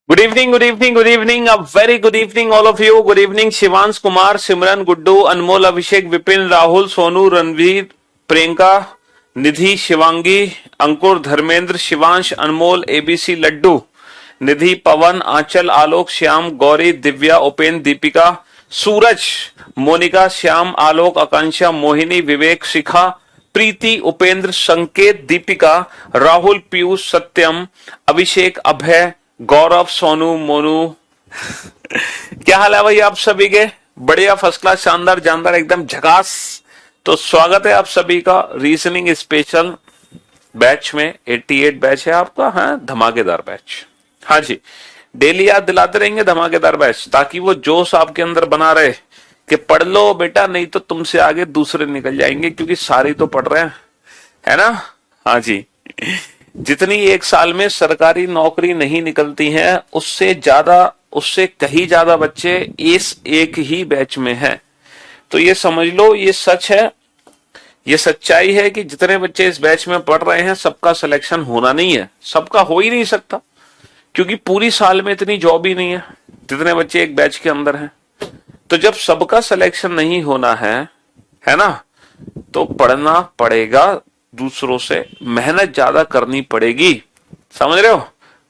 Good evening, good evening, good evening, a very good evening all of you. Good evening Shivansh Kumar, Simran, Guddu, Anmol, Abhishek, Vipin, Rahul, Sonu, Ranveer, Priyanka, Nidhi, Shivangi, Ankur, Dharmendra, Shivansh, Anmol, ABC, Laddu, Nidhi, Pawan, Anchal, Alok, Shyam, Gauri, Divya, Upendra, Deepika, Suraj, Monika, Shyam, Alok, Akanksha, Mohini, Vivek, Shikha, Preeti, Upendra, Sanket, Deepika, Rahul, Piyush, सत्यम, अभिषेक, अभय, गौरव, सोनू, मोनू। क्या हाल है भाई आप सभी के? बढ़िया, फर्स्ट क्लास, शानदार, जानदार, एकदम झकास। तो स्वागत है आप सभी का रीजनिंग स्पेशल बैच में। 88 बैच है आपका, हाँ, धमाकेदार बैच। हाँ जी, डेली याद दिलाते रहेंगे धमाकेदार बैच, ताकि वो जोश आपके अंदर बना रहे कि पढ़ लो बेटा, नहीं तो तुमसे आगे दूसरे निकल जाएंगे, क्योंकि सारे तो पढ़ रहे हैं, है ना? हाँ जी, जितनी एक साल में सरकारी नौकरी नहीं निकलती है, उससे ज्यादा, उससे कहीं ज्यादा बच्चे इस एक ही बैच में हैं। तो ये समझ लो, ये सच है, ये सच्चाई है कि जितने बच्चे इस बैच में पढ़ रहे हैं, सबका सिलेक्शन होना नहीं है, सबका हो ही नहीं सकता, क्योंकि पूरी साल में इतनी जॉब ही नहीं है जितने बच्चे एक बैच के अंदर हैं। तो जब सबका सिलेक्शन नहीं होना है ना, तो पढ़ना पड़ेगा दूसरों से, मेहनत ज्यादा करनी पड़ेगी। समझ रहे हो?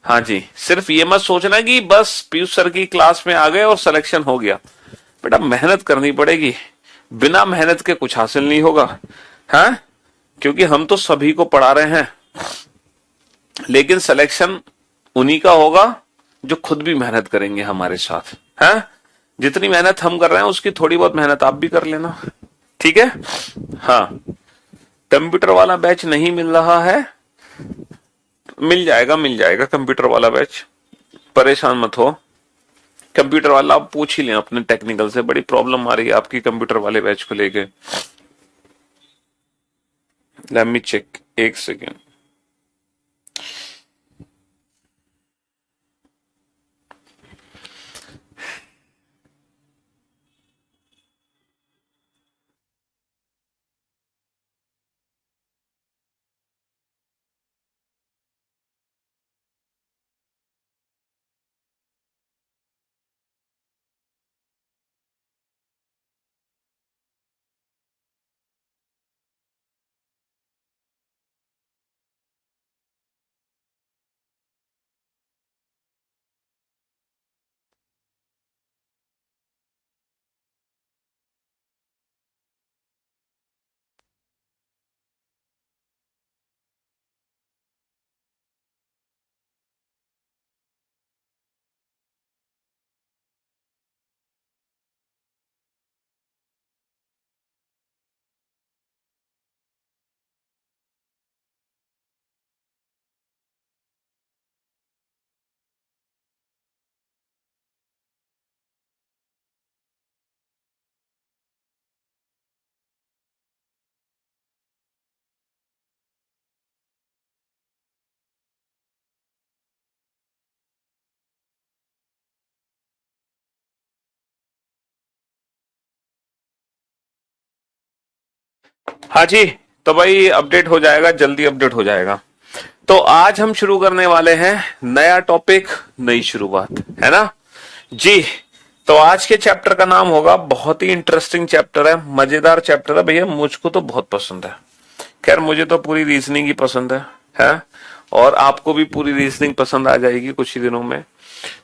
हाँ जी, सिर्फ ये मत सोचना कि बस पीयूष सर की क्लास में आ गए और सिलेक्शन हो गया। बेटा मेहनत करनी पड़ेगी, बिना मेहनत के कुछ हासिल नहीं होगा, हाँ? क्योंकि हम तो सभी को पढ़ा रहे हैं, लेकिन सिलेक्शन उन्हीं का होगा जो खुद भी मेहनत करेंगे हमारे साथ, है? जितनी मेहनत हम कर रहे हैं, उसकी थोड़ी बहुत मेहनत आप भी कर लेना, ठीक है? हाँ, कंप्यूटर वाला बैच नहीं मिल रहा है, मिल जाएगा, मिल जाएगा कंप्यूटर वाला बैच, परेशान मत हो। कंप्यूटर वाला आप पूछ ही लें अपने टेक्निकल से, बड़ी प्रॉब्लम आ रही है आपकी कंप्यूटर वाले बैच को लेके। लेट मी चेक, एक सेकेंड। हाँ जी, तो भाई अपडेट हो जाएगा, जल्दी अपडेट हो जाएगा। तो आज हम शुरू करने वाले हैं नया टॉपिक, नई शुरुआत, है ना जी? तो आज के चैप्टर का नाम होगा, बहुत ही इंटरेस्टिंग चैप्टर है, मजेदार चैप्टर है भैया, मुझको तो बहुत पसंद है। खैर मुझे तो पूरी रीजनिंग ही पसंद है? और आपको भी पूरी रीजनिंग पसंद आ जाएगी कुछ ही दिनों में।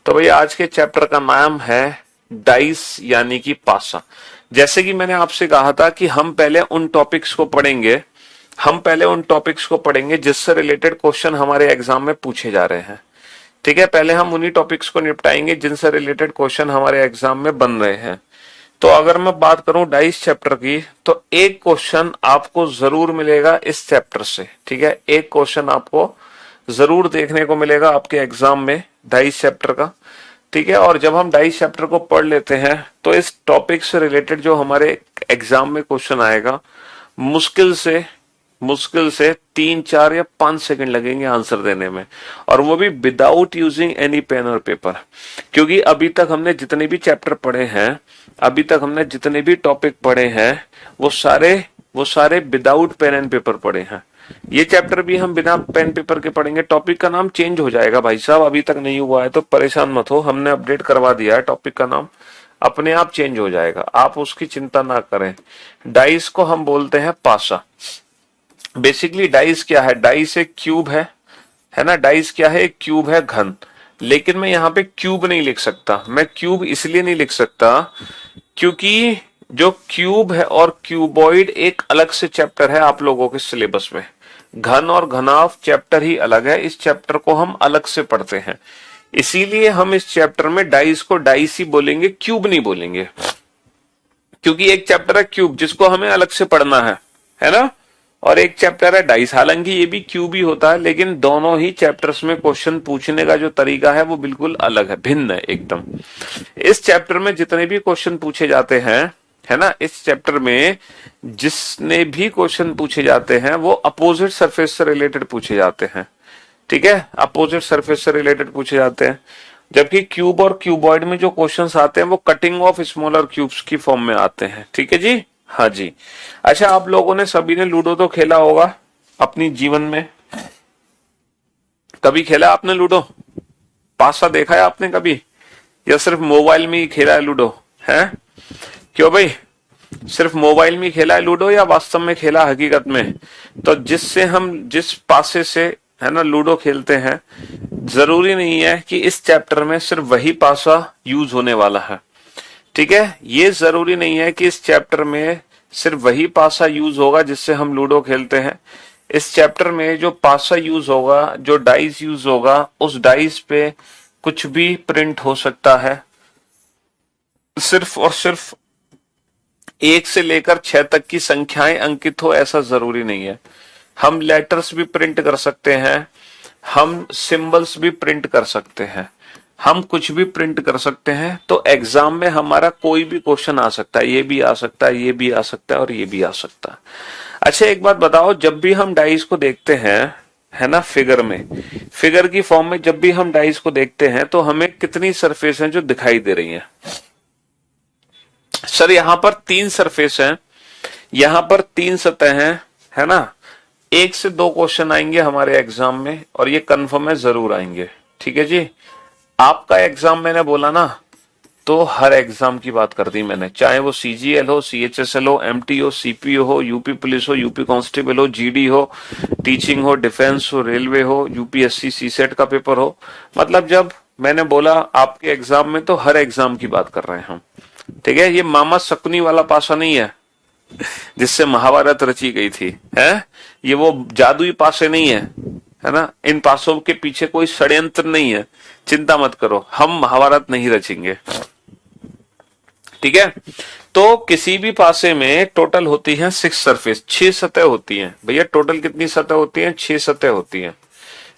तो भैया आज के चैप्टर का नाम है डाइस, यानी कि पासा। जैसे कि मैंने आपसे कहा था कि हम पहले उन टॉपिक्स को पढ़ेंगे, हम पहले उन टॉपिक्स को पढ़ेंगे जिससे रिलेटेड क्वेश्चन हमारे एग्जाम में पूछे जा रहे हैं, ठीक है? पहले हम उन्हीं टॉपिक्स को निपटाएंगे जिनसे रिलेटेड क्वेश्चन हमारे एग्जाम में बन रहे हैं। तो अगर मैं बात करूं डाइस चैप्टर की, तो एक क्वेश्चन आपको जरूर मिलेगा इस चैप्टर से, ठीक है? एक क्वेश्चन आपको जरूर देखने को मिलेगा आपके एग्जाम में डाइस चैप्टर का, ठीक है? और जब हम डाइस चैप्टर को पढ़ लेते हैं, तो इस टॉपिक से रिलेटेड जो हमारे एग्जाम में क्वेश्चन आएगा, मुश्किल से 3, 4 या 5 सेकंड लगेंगे आंसर देने में, और वो भी विदाउट यूजिंग एनी पेन और पेपर। क्योंकि अभी तक हमने जितने भी चैप्टर पढ़े हैं, अभी तक हमने जितने भी टॉपिक पढ़े हैं, वो सारे विदाउट पेन एंड पेपर पढ़े हैं। ये चैप्टर भी हम बिना पेन पेपर के पढ़ेंगे। टॉपिक का नाम चेंज हो जाएगा भाई साहब, अभी तक नहीं हुआ है तो परेशान मत हो, हमने अपडेट करवा दिया है। टॉपिक का नाम अपने आप चेंज हो जाएगा, आप उसकी चिंता ना करें। डाइस को हम बोलते हैं पासा। बेसिकली डाइस क्या है? डाइस एक क्यूब है ना। डाइस क्या है? एक क्यूब है, घन। लेकिन मैं यहाँ पे क्यूब नहीं लिख सकता। मैं क्यूब इसलिए नहीं लिख सकता क्योंकि जो क्यूब है और क्यूबॉइड एक अलग से चैप्टर है आप लोगों के सिलेबस में। घन और घनाभ चैप्टर ही अलग है, इस चैप्टर को हम अलग से पढ़ते हैं। इसीलिए हम इस चैप्टर में डाइस को डाइस ही बोलेंगे, क्यूब नहीं बोलेंगे। क्योंकि एक चैप्टर है क्यूब जिसको हमें अलग से पढ़ना है ना, और एक चैप्टर है डाइस। हालांकि ये भी क्यूब ही होता है, लेकिन दोनों ही चैप्टर्स में क्वेश्चन पूछने का जो तरीका है वो बिल्कुल अलग है, भिन्न है एकदम। इस चैप्टर में जितने भी क्वेश्चन पूछे जाते हैं, है ना, इस चैप्टर में जिसने भी क्वेश्चन पूछे जाते हैं वो अपोजिट सरफेस से रिलेटेड पूछे जाते हैं। ठीक है, अपोजिट सरफेस से रिलेटेड पूछे जाते हैं। जबकि क्यूब और क्यूबॉइड में जो क्वेश्चंस आते हैं वो कटिंग ऑफ स्मॉलर क्यूब्स की फॉर्म में आते हैं। ठीक है जी, हाँ जी। अच्छा, आप लोगों ने सभी ने लूडो तो खेला होगा अपनी जीवन में, कभी खेला आपने लूडो? पासा देखा है आपने कभी, या सिर्फ मोबाइल में ही खेला है लूडो? है क्यों भाई, सिर्फ मोबाइल में ही खेला है लूडो या वास्तव में खेला हकीकत में? तो जिस पासे से, है ना, लूडो खेलते हैं, जरूरी नहीं है कि इस चैप्टर में सिर्फ वही पासा यूज होने वाला है। ठीक है, ये जरूरी नहीं है कि इस चैप्टर में सिर्फ वही पासा यूज होगा जिससे हम लूडो खेलते हैं। इस चैप्टर में जो पासा यूज होगा, जो डाइस यूज होगा, उस डाइस पे कुछ भी प्रिंट हो सकता है। सिर्फ और सिर्फ 1 से लेकर 6 तक की संख्याएं अंकित हो ऐसा जरूरी नहीं है। हम लेटर्स भी प्रिंट कर सकते हैं, हम सिंबल्स भी प्रिंट कर सकते हैं, हम कुछ भी प्रिंट कर सकते हैं। तो एग्जाम में हमारा कोई भी क्वेश्चन आ सकता है, ये भी आ सकता है, ये भी आ सकता है और ये भी आ सकता है। अच्छा, एक बात बताओ, जब भी हम डाइस को देखते हैं, है ना, फिगर में, फिगर की फॉर्म में जब भी हम डाइस को देखते हैं तो हमें कितनी सरफेस हैं जो दिखाई दे रही हैं? सर यहां पर 3 सरफेस हैं, यहां पर 3 सतह हैं, है ना। 1 से 2 क्वेश्चन आएंगे हमारे एग्जाम में और ये कंफर्म है, जरूर आएंगे। ठीक है जी, आपका एग्जाम मैंने बोला ना, तो हर एग्जाम की बात कर दी मैंने, चाहे वो सीजीएल हो, सीएचएसएल हो, एमटी हो, सीपीओ हो, यूपी पुलिस हो, यूपी कांस्टेबल हो, जीडी हो, टीचिंग हो, डिफेंस हो, रेलवे हो, यूपीएससी सीसेट का पेपर हो। मतलब जब मैंने बोला आपके एग्जाम में, तो हर एग्जाम की बात कर रहे हैं हम। ठीक है, ये मामा शकुनी वाला पासा नहीं है जिससे महाभारत रची गई थी, है, ये वो जादुई पासे नहीं है ना। इन पासों के पीछे कोई षड्यंत्र नहीं है, चिंता मत करो, हम महाभारत नहीं रचेंगे। ठीक है, तो किसी भी पासे में टोटल होती है 6 सरफेस, 6 सतह होती हैं। भैया टोटल कितनी सतह होती हैं? 6 सतह होती हैं।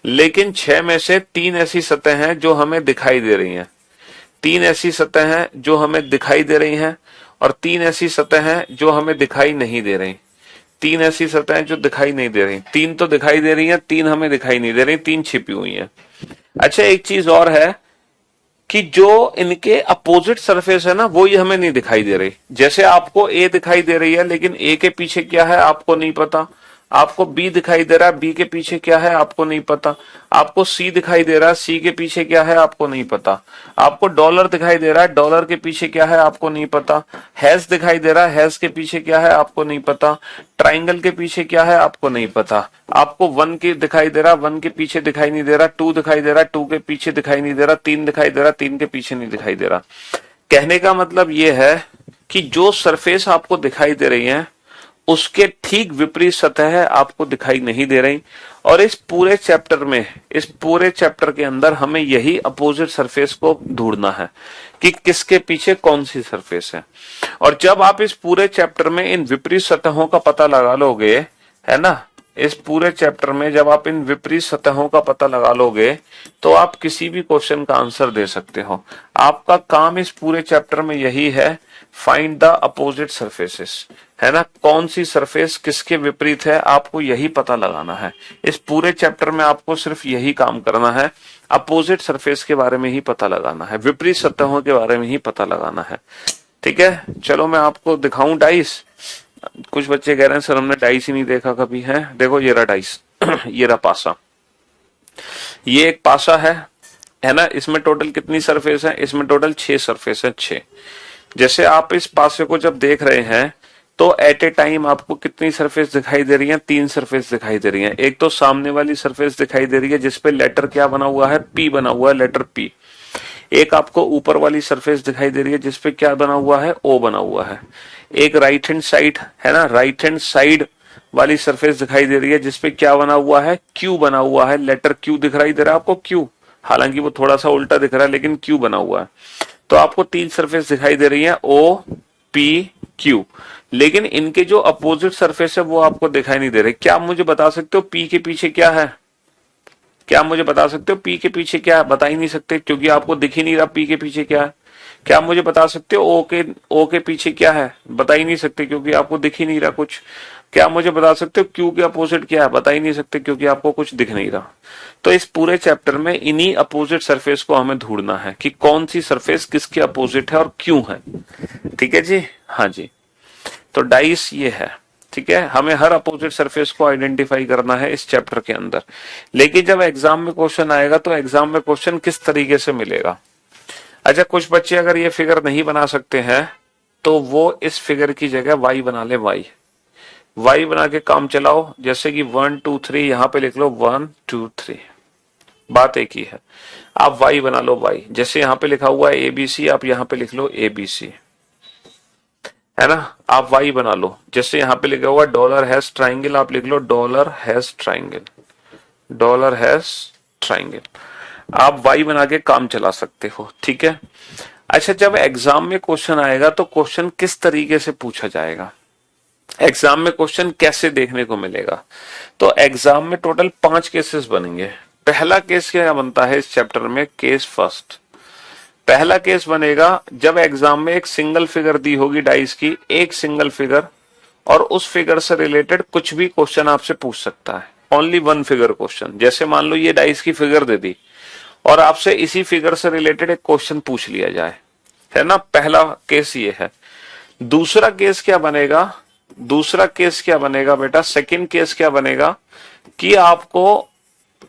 लेकिन 6 में से 3 ऐसी सतह हैं जो हमें दिखाई दे रही हैं, 3 ऐसी सतह हैं जो हमें दिखाई दे रही हैं, और 3 ऐसी सतह हैं जो हमें दिखाई नहीं दे रही। 3 ऐसी सतह जो दिखाई नहीं दे रही, 3 तो दिखाई दे रही हैं, 3 हमें दिखाई नहीं दे रही, 3 छिपी हुई हैं। अच्छा, एक चीज और है कि जो इनके अपोजिट सरफेस है ना, वो ही हमें नहीं दिखाई दे रही। जैसे आपको ए दिखाई दे रही है, लेकिन ए के पीछे क्या है आपको नहीं पता। आपको बी दिखाई दे रहा है, बी के पीछे क्या है आपको नहीं पता। आपको सी दिखाई दे रहा है, सी के पीछे क्या है आपको नहीं पता। आपको डॉलर दिखाई दे रहा है, डॉलर के पीछे क्या है आपको नहीं पता। हैश दिखाई दे रहा है, हैश के पीछे क्या है आपको नहीं पता। ट्राइंगल के पीछे क्या है आपको नहीं पता। आपको 1 के दिखाई दे रहा, 1 के पीछे दिखाई नहीं दे रहा। 2 दिखाई दे रहा, 2 के पीछे दिखाई नहीं दे रहा। 3 दिखाई दे रहा, 3 के पीछे नहीं दिखाई दे रहा। कहने का मतलब ये है कि जो सरफेस आपको दिखाई दे रही है उसके ठीक विपरीत सतह आपको दिखाई नहीं दे रही। और इस पूरे चैप्टर में, इस पूरे चैप्टर के अंदर हमें यही अपोजिट सरफेस को ढूंढना है कि किसके पीछे कौन सी सरफेस है। और जब आप इस पूरे चैप्टर में इन विपरीत सतहों का पता लगा लोगे, है ना, इस पूरे चैप्टर में जब आप इन विपरीत सतहों का पता लगा लोगे तो आप किसी भी क्वेश्चन का आंसर दे सकते हो। आपका काम इस पूरे चैप्टर में यही है, फाइंड द अपोजिट सरफेसेस, है ना। कौन सी सरफेस किसके विपरीत है आपको यही पता लगाना है। इस पूरे चैप्टर में आपको सिर्फ यही काम करना है, अपोजिट सरफेस के बारे में ही पता लगाना है, विपरीत सतहों के बारे में ही पता लगाना है। ठीक है, चलो मैं आपको दिखाऊं डाइस, कुछ बच्चे कह रहे हैं सर हमने डाइस ही नहीं देखा कभी। है देखो ये रहा डाइस ये रहा पासा, ये एक पासा है ना। इसमें टोटल कितनी सरफेस है? इसमें टोटल 6 सरफेस है, 6। जैसे आप इस पासे को जब देख रहे हैं तो एट ए टाइम आपको कितनी सरफेस दिखाई दे रही है? 3 सरफेस दिखाई दे रही है। एक तो सामने वाली सरफेस दिखाई दे रही है जिसपे लेटर क्या बना हुआ है? पी बना हुआ है, लेटर पी। एक आपको ऊपर वाली सरफेस दिखाई दे रही है जिसपे क्या बना हुआ है? ओ बना हुआ है। एक राइट हैंड साइड है ना, राइट हैंड साइड वाली सरफेस दिखाई दे रही है जिसपे क्या बना हुआ है? क्यू बना हुआ है, लेटर क्यू दिखाई दे रहा है आपको, क्यू। हालांकि वो थोड़ा सा उल्टा दिख रहा है लेकिन क्यू बना हुआ है। तो आपको 3 सरफेस दिखाई दे रही है, ओ पी क्यू। लेकिन इनके जो अपोजिट सरफेस है वो आपको दिखाई नहीं दे रहे। क्या आप मुझे बता सकते हो पी के पीछे क्या है? क्या आप मुझे बता सकते हो पी के पीछे क्या है? बता ही नहीं सकते क्योंकि आपको दिख ही नहीं रहा पी के पीछे क्या है। क्या आप मुझे बता सकते हो ओ के पीछे क्या है? बता ही नहीं सकते क्योंकि आपको दिख ही नहीं रहा कुछ। क्या आप मुझे बता सकते हो क्यू के अपोजिट क्या है? बता ही नहीं सकते क्योंकि आपको कुछ दिख नहीं रहा। तो इस पूरे चैप्टर में इन्हीं अपोजिट सरफेस को हमें ढूंढना है कि कौन सी सरफेस किसके अपोजिट है और क्यों है। ठीक है जी, हाँ जी। तो डाइस ये है, ठीक है। हमें हर अपोजिट सरफेस को आइडेंटिफाई करना है इस चैप्टर के अंदर। लेकिन जब एग्जाम में क्वेश्चन आएगा तो एग्जाम में क्वेश्चन किस तरीके से मिलेगा? अच्छा, कुछ बच्चे अगर ये फिगर नहीं बना सकते हैं तो वो इस फिगर की जगह वाई बना ले, वाई बना के काम चलाओ। जैसे कि 1 2 3 यहां पे लिख लो 1 2 3, बात एक ही है। आप वाई बना लो, वाई। जैसे यहां पे लिखा हुआ है एबीसी, आप यहां पे लिख लो एबीसी, है ना। आप वाई बना लो। जैसे यहां पे लिखा हुआ डॉलर हैश ट्राइंगल, आप लिख लो dollar hash triangle, dollar hash triangle. आप वाई बना के काम चला सकते हो, ठीक है। अच्छा, जब एग्जाम में क्वेश्चन आएगा तो क्वेश्चन किस तरीके से पूछा जाएगा? एग्जाम में क्वेश्चन कैसे देखने को मिलेगा? तो एग्जाम में टोटल 5 केसेस बनेंगे। पहला केस क्या बनता है इस चैप्टर में? Case first. पहला केस बनेगा जब एग्जाम में एक सिंगल फिगर दी होगी डाइस की, एक सिंगल फिगर, और उस फिगर से रिलेटेड कुछ भी क्वेश्चन आपसे पूछ सकता है। Only one figure question. जैसे मान लो ये डाइस की फिगर दे दी और आपसे इसी फिगर से रिलेटेड एक क्वेश्चन पूछ लिया जाए, है ना। पहला केस ये है। दूसरा केस क्या बनेगा? दूसरा केस क्या बनेगा बेटा? सेकंड केस क्या बनेगा कि आपको,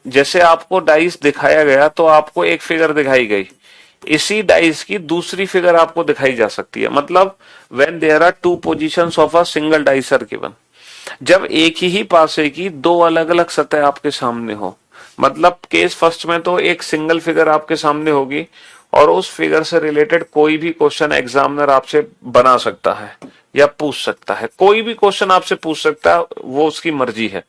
जैसे आपको डाइस दिखाया गया तो आपको एक फिगर दिखाई गई, इसी डाइस की दूसरी फिगर आपको दिखाई जा सकती है। मतलब when there are 2 positions of a single dice are given, जब एक ही पासे की 2 अलग अलग सतह आपके सामने हो। मतलब केस फर्स्ट में तो एक सिंगल फिगर आपके सामने होगी और उस फिगर से रिलेटेड कोई भी क्वेश्चन एग्जामिनर आपसे बना सकता है या पूछ सकता है। कोई भी क्वेश्चन आपसे पूछ सकता है, वो उसकी मर्जी है।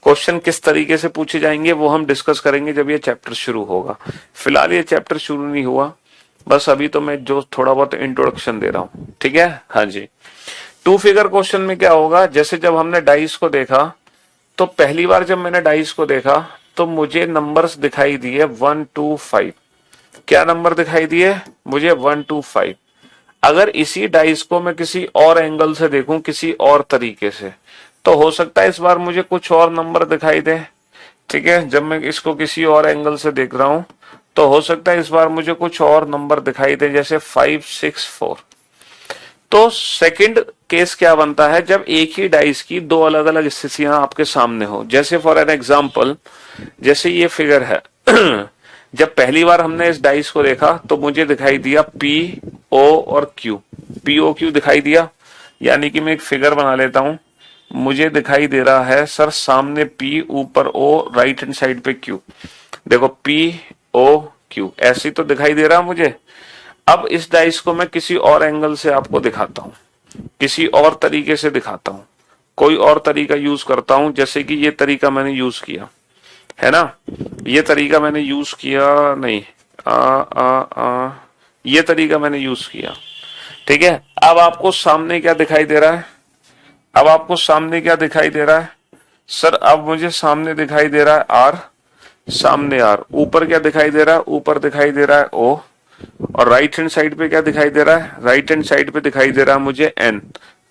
क्वेश्चन किस तरीके से पूछे जाएंगे वो हम डिस्कस करेंगे जब ये चैप्टर शुरू होगा। फिलहाल ये चैप्टर शुरू नहीं हुआ, बस अभी तो मैं जो थोड़ा बहुत इंट्रोडक्शन दे रहा हूं, ठीक है। हाँ जी। 2 फिगर क्वेश्चन में क्या होगा? जैसे जब हमने डाइस को देखा तो पहली बार जब मैंने डाइस को देखा तो मुझे नंबर्स दिखाई दिए 1 2 5। क्या नंबर दिखाई दिए मुझे? 1 2 5। अगर इसी डाइस को मैं किसी और एंगल से देखूं, किसी और तरीके से, तो हो सकता है इस बार मुझे कुछ और नंबर दिखाई दे, ठीक है। जब मैं इसको किसी और एंगल से देख रहा हूं तो हो सकता है इस बार मुझे कुछ और नंबर दिखाई दे, जैसे 5 6 4। तो सेकंड केस क्या बनता है? जब एक ही डाइस की 2 अलग अलग स्थितियां आपके सामने हो। जैसे फॉर एन एग्जाम्पल, जैसे ये फिगर है जब पहली बार हमने इस डाइस को देखा तो मुझे दिखाई दिया पी ओ और क्यू, पी ओ क्यू दिखाई दिया। यानी कि मैं एक फिगर बना लेता हूं। मुझे दिखाई दे रहा है सर सामने पी, ऊपर ओ, राइट हैंड साइड पे क्यू। देखो पी ओ क्यू ऐसे तो दिखाई दे रहा मुझे। अब इस डाइस को मैं किसी और एंगल से आपको दिखाता हूं, किसी और तरीके से दिखाता हूं, कोई और तरीका यूज करता हूं। जैसे कि ये तरीका मैंने यूज किया, है ना। ये तरीका मैंने यूज किया, नहीं ये तरीका मैंने यूज किया, ठीक है। अब आपको सामने क्या दिखाई दे रहा है? अब आपको सामने क्या दिखाई दे रहा है? सर अब मुझे सामने दिखाई दे रहा है आर, सामने आर। ऊपर क्या दिखाई दे रहा है? ऊपर दिखाई दे रहा है ओ। और राइट हैंड साइड पे क्या दिखाई दे रहा है? राइट हैंड साइड पे दिखाई दे रहा है मुझे एन।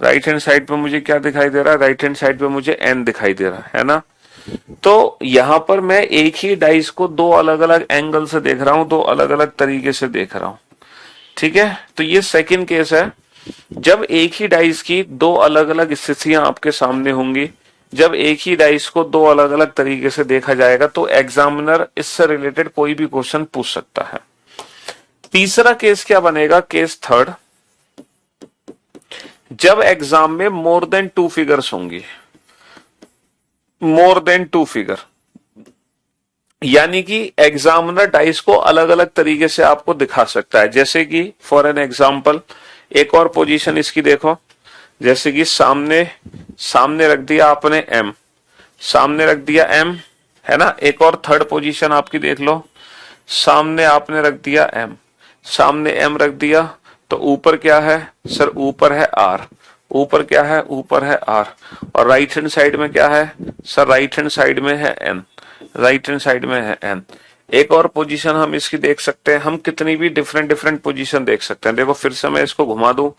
राइट हैंड साइड पे मुझे क्या दिखाई दे रहा है? राइट हैंड साइड पे मुझे एन दिखाई दे रहा है ना। तो यहां पर मैं एक ही डाइस को 2 अलग अलग एंगल से देख रहा हूं, 2 अलग अलग तरीके से देख रहा हूं, ठीक है। तो ये सेकंड केस है जब एक ही डाइस की दो अलग अलग स्थितियां आपके सामने होंगी, जब एक ही डाइस को दो अलग अलग तरीके से देखा जाएगा, तो एग्जामिनर इससे रिलेटेड कोई भी क्वेश्चन पूछ सकता है। तीसरा केस क्या बनेगा, केस थर्ड, जब एग्जाम में मोर देन 2 फिगर्स होंगी, मोर देन 2 फिगर, यानी कि एग्जामिनर डाइस को अलग अलग तरीके से आपको दिखा सकता है। जैसे कि फॉर एन एग्जाम्पल, एक और पोजीशन इसकी देखो, जैसे कि सामने रख दिया आपने एम, सामने रख दिया एम, है ना। एक और थर्ड पोजीशन आपकी देख लो, सामने आपने रख दिया एम, सामने एम रख दिया, तो ऊपर क्या है सर, ऊपर है आर, ऊपर क्या है, ऊपर है आर, और राइट हैंड साइड में क्या है सर, राइट हैंड साइड में है एन, राइट हैंड साइड में है एन। एक और पोजीशन हम इसकी देख सकते हैं, हम कितनी भी डिफरेंट पोजीशन देख सकते हैं। देखो फिर से मैं इसको घुमा दूं,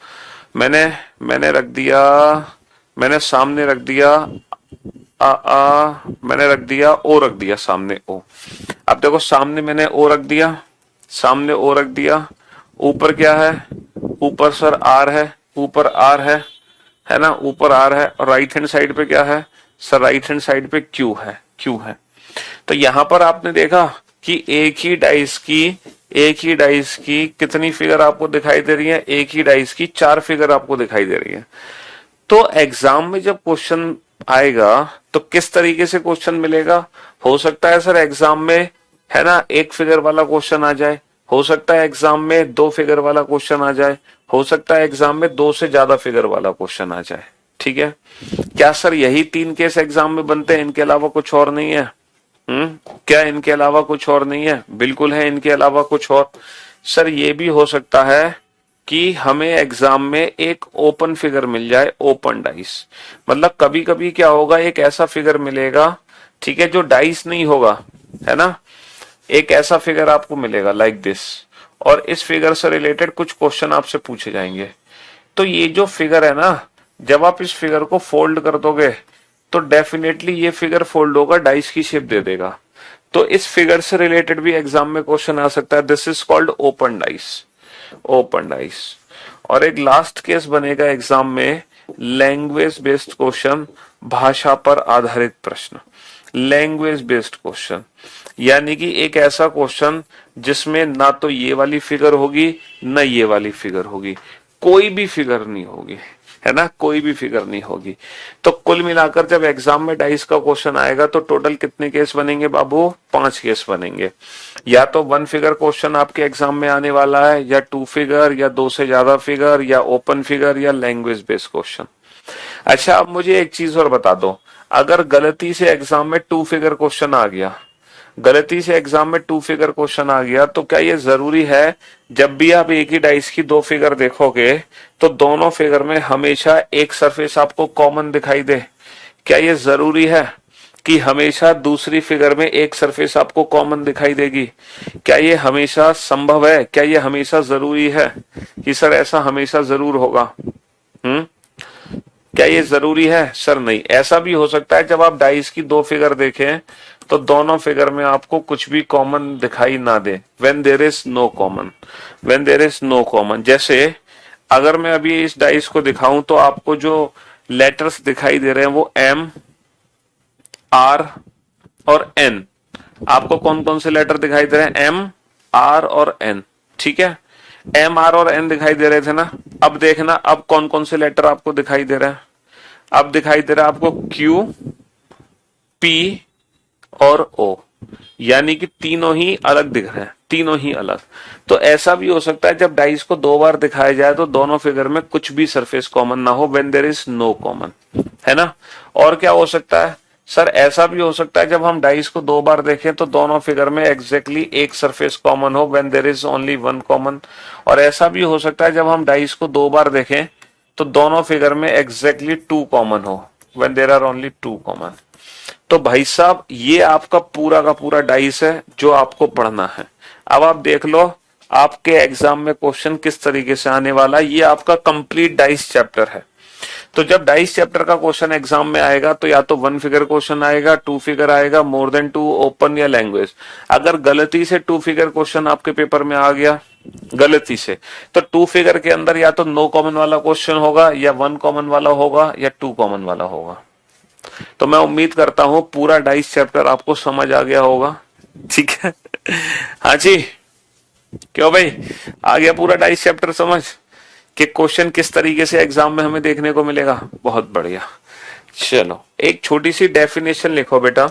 मैंने रख दिया, मैंने सामने रख दिया मैंने रख दिया ओ, रख दिया सामने ओ। अब देखो सामने मैंने ओ रख दिया, सामने ओ रख दिया, ऊपर क्या है, ऊपर सर आर है, ऊपर आर है ना, ऊपर आर है, और राइट हैंड साइड पे क्या है सर, राइट हैंड साइड पे क्यू है, क्यू है। तो यहां पर आपने देखा कि एक ही डाइस की कितनी फिगर आपको दिखाई दे रही है, एक ही डाइस की 4 फिगर आपको दिखाई दे रही है। तो एग्जाम में जब क्वेश्चन आएगा तो किस तरीके से क्वेश्चन मिलेगा, हो सकता है सर एग्जाम में, है ना, 1 फिगर वाला क्वेश्चन आ जाए, हो सकता है एग्जाम में 2 फिगर वाला क्वेश्चन आ जाए, हो सकता है एग्जाम में 2 से ज्यादा फिगर वाला क्वेश्चन आ जाए। ठीक है, क्या सर यही 3 केस एग्जाम में बनते हैं, इनके अलावा कुछ और नहीं है? क्या इनके अलावा कुछ और नहीं है? बिल्कुल है, इनके अलावा कुछ और। सर ये भी हो सकता है कि हमें एग्जाम में एक ओपन फिगर मिल जाए, ओपन डाइस, मतलब कभी कभी क्या होगा, एक ऐसा फिगर मिलेगा, ठीक है, जो डाइस नहीं होगा, है ना, एक ऐसा फिगर आपको मिलेगा लाइक दिस, और इस फिगर से रिलेटेड कुछ क्वेश्चन आपसे पूछे जाएंगे। तो ये जो फिगर है ना, जब आप इस फिगर को फोल्ड कर दोगे तो डेफिनेटली ये फिगर फोल्ड होगा, डाइस की शेप दे देगा। तो इस फिगर से रिलेटेड भी एग्जाम में क्वेश्चन आ सकता है, this is called open dice, open dice. और एक लास्ट केस बनेगा एग्जाम में, लैंग्वेज बेस्ड क्वेश्चन, भाषा पर आधारित प्रश्न, लैंग्वेज बेस्ड क्वेश्चन, यानी कि एक ऐसा क्वेश्चन जिसमें ना तो ये वाली फिगर होगी ना ये वाली फिगर होगी, कोई भी फिगर नहीं होगी, है ना, कोई भी फिगर नहीं होगी। तो कुल मिलाकर जब एग्जाम में डाइस का क्वेश्चन आएगा तो टोटल कितने केस बनेंगे बाबू? 5 केस बनेंगे। या तो 1 फिगर क्वेश्चन आपके एग्जाम में आने वाला है, या 2 फिगर, या 2 से ज्यादा फिगर, या ओपन फिगर, या लैंग्वेज बेस्ड क्वेश्चन। अच्छा, अब मुझे एक चीज और बता दो, अगर गलती से एग्जाम में 2 फिगर क्वेश्चन आ गया, गलती से एग्जाम में 2 फिगर क्वेश्चन आ गया, तो क्या ये जरूरी है जब भी आप एक ही डाइस की 2 फिगर देखोगे तो दोनों फिगर में हमेशा एक सरफेस आपको कॉमन दिखाई दे? क्या ये जरूरी है कि हमेशा दूसरी फिगर में एक सरफेस आपको कॉमन दिखाई देगी? क्या ये हमेशा संभव है? क्या ये हमेशा जरूरी है कि सर ऐसा हमेशा जरूर होगा? क्या ये जरूरी है? सर नहीं, ऐसा भी हो सकता है जब आप डाइस की 2 फिगर देखें तो दोनों फिगर में आपको कुछ भी कॉमन दिखाई ना दे, when there is no common, when there is no common. जैसे अगर मैं अभी इस डाइस को दिखाऊं तो आपको जो लेटर्स दिखाई दे रहे हैं वो एम, आर और एन, आपको कौन कौन से लेटर दिखाई दे रहे हैं? एम, आर और एन, ठीक है, एम, आर और एन दिखाई दे रहे थे ना। अब देखना अब कौन कौन से लेटर आपको दिखाई दे रहे हैं। अब दिखाई दे रहा है आपको क्यू, पी और ओ, यानी कि तीनों ही अलग दिख रहे हैं, तीनों ही अलग। तो ऐसा भी हो सकता है जब डाइस को 2 बार दिखाया जाए तो दोनों फिगर में कुछ भी सरफेस कॉमन ना हो, when there is no common, है ना। और क्या हो सकता है सर? ऐसा भी हो सकता है जब हम डाइस को 2 बार देखें तो दोनों फिगर में एग्जैक्टली एक सरफेस कॉमन हो, when there is only 1 common. और ऐसा भी हो सकता है जब हम डाइस को 2 बार देखें तो दोनों फिगर में एग्जैक्टली 2 कॉमन हो, when there are only 2 common. तो भाई साहब ये आपका पूरा का पूरा डाइस है जो आपको पढ़ना है। अब आप देख लो आपके एग्जाम में क्वेश्चन किस तरीके से आने वाला है, ये आपका कंप्लीट डाइस चैप्टर है। तो जब डाइस चैप्टर का क्वेश्चन एग्जाम में आएगा तो या तो 1 फिगर क्वेश्चन आएगा, 2 फिगर आएगा, मोर देन 2, ओपन या लैंग्वेज। अगर गलती से 2 फिगर क्वेश्चन आपके पेपर में आ गया गलती से, तो 2 फिगर के अंदर या तो नो कॉमन वाला क्वेश्चन होगा, या 1 कॉमन वाला होगा, या 2 कॉमन वाला होगा। तो मैं उम्मीद करता हूं पूरा डाइस चैप्टर आपको समझ आ गया होगा। ठीक है, हाँ जी, क्यों भाई, आ गया पूरा डाइस चैप्टर समझ कि क्वेश्चन किस तरीके से एग्जाम में हमें देखने को मिलेगा? बहुत बढ़िया। चलो एक छोटी सी डेफिनेशन लिखो बेटा,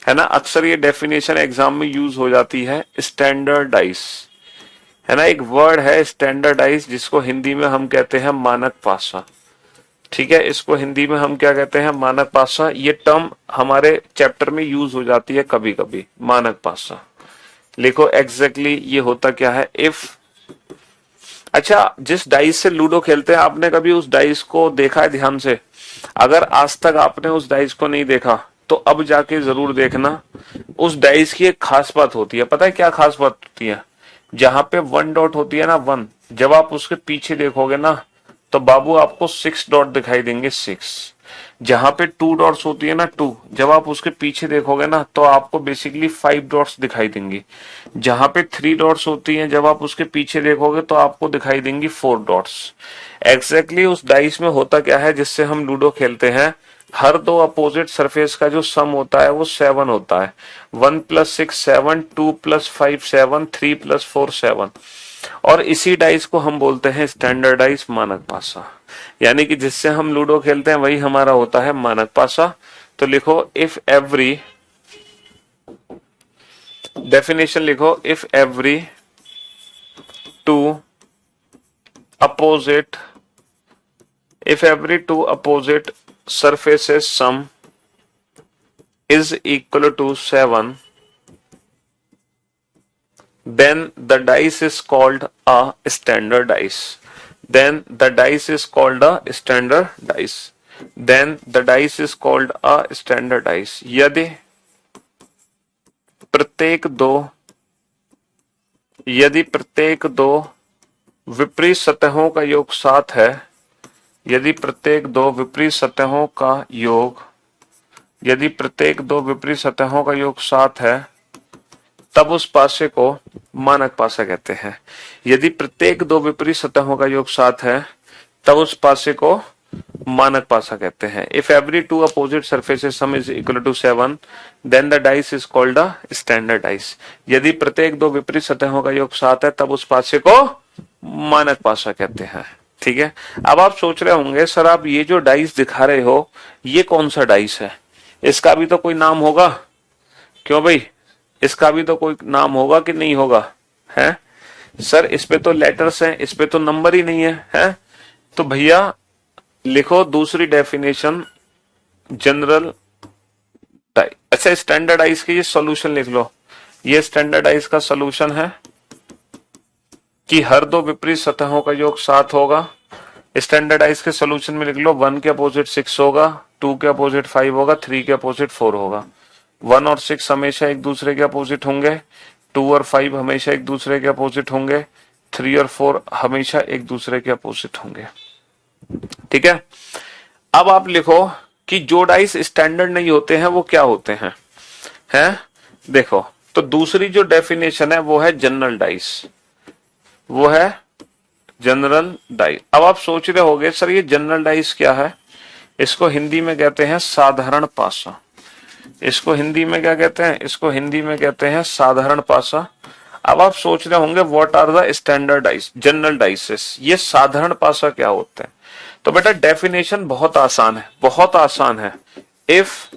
है ना। अक्सर ये डेफिनेशन एग्जाम में यूज हो जाती है, स्टैंडर्डाइज, है ना। एक वर्ड है स्टैंडर्डाइज, जिसको हिंदी में हम कहते हैं मानक पासा। ठीक है, इसको हिंदी में हम क्या कहते हैं? मानक पासा। ये टर्म हमारे चैप्टर में यूज हो जाती है कभी कभी, मानक पासा। लिखो एग्जैक्टली ये होता क्या है? इफ, अच्छा, जिस डाइस से लूडो खेलते हैं, आपने कभी उस डाइस को देखा है ध्यान से? अगर आज तक आपने उस डाइस को नहीं देखा तो अब जाके जरूर देखना। उस डाइस की एक खास बात होती है, पता है क्या खास बात होती है? जहां पे 1 डॉट होती है ना, 1, जब आप उसके पीछे देखोगे ना तो बाबू आपको 6 डॉट दिखाई देंगे, 6। जहां पे 2 डॉट्स होती है ना, 2, जब आप उसके पीछे देखोगे ना तो आपको बेसिकली 5 डॉट्स दिखाई देंगी। जहां पे 3 डॉट्स होती हैं, जब आप उसके पीछे देखोगे तो आपको दिखाई देंगी 4 डॉट्स। एग्जैक्टली उस डाइस में होता क्या है जिससे हम लूडो खेलते हैं? हर दो अपोजिट सरफेस का जो सम होता है वो 7 होता है। 1 + 6 7, 2 + 5 7, 3 + 4 7। और इसी डाइस को हम बोलते हैं स्टैंडर्डाइज मानक पासा, यानी कि जिससे हम लूडो खेलते हैं वही हमारा होता है मानक पासा। तो लिखो इफ एवरी, डेफिनेशन लिखो, if every 2 opposite, if every 2 opposite surfaces sum is equal to 7, then the dice is called a standard dice. Then the dice is called a standard dice. Then the dice is called a standard dice. यदि प्रत्येक दो विपरीत सतहों का योग 7 है, यदि प्रत्येक दो विपरीत सतहों का योग, यदि प्रत्येक दो विपरीत सतहों का योग 7 है, तब उस पासे को मानक पासा कहते हैं। यदि प्रत्येक दो विपरीत सतहों का योग 7 है, तब उस पासे को मानक पासा कहते हैं। If every 2 opposite surfaces sum is equal to 7, then the dice is called a standard dice. यदि प्रत्येक दो विपरीत सतहों का योग 7 है, तब उस पासे को मानक पासा कहते हैं। ठीक है, अब आप सोच रहे होंगे सर आप ये जो डाइस दिखा रहे हो ये कौन सा डाइस है? इसका भी तो कोई नाम होगा। क्यों भाई, इसका भी तो कोई नाम होगा कि नहीं होगा? है सर, इस पे तो लेटर्स हैं, इस पे तो नंबर ही नहीं है। तो भैया लिखो दूसरी डेफिनेशन, जनरल डाइस। अच्छा, स्टैंडर्डाइज की ये सॉल्यूशन लिख लो। ये स्टैंडर्डाइज का सॉल्यूशन है कि हर दो विपरीत सतहों का योग 7 होगा। स्टैंडर्डाइज के सॉल्यूशन में लिख लो 1 के अपोजिट 6 होगा, 2 के अपोजिट 5 होगा, 3 के अपोजिट 4 होगा। 1 और 6 हमेशा एक दूसरे के अपोजिट होंगे, 2 और 5 हमेशा एक दूसरे के अपोजिट होंगे, 3 और 4 हमेशा एक दूसरे के अपोजिट होंगे। ठीक है, अब आप लिखो कि जो डाइस स्टैंडर्ड नहीं होते हैं वो क्या होते हैं? देखो, तो दूसरी जो डेफिनेशन है वो है जनरल डाइस, वो है जनरल डाइस। अब आप सोच रहे होंगे सर ये जनरल डाइस क्या है? इसको हिंदी में कहते हैं साधारण पासा। इसको हिंदी में क्या कहते हैं? इसको हिंदी में कहते हैं साधारण पासा। अब आप सोच रहे होंगे what are the standard dice, general dices, ये साधारण पासा क्या होते हैं? तो बेटा डेफिनेशन बहुत आसान है, बहुत आसान है। If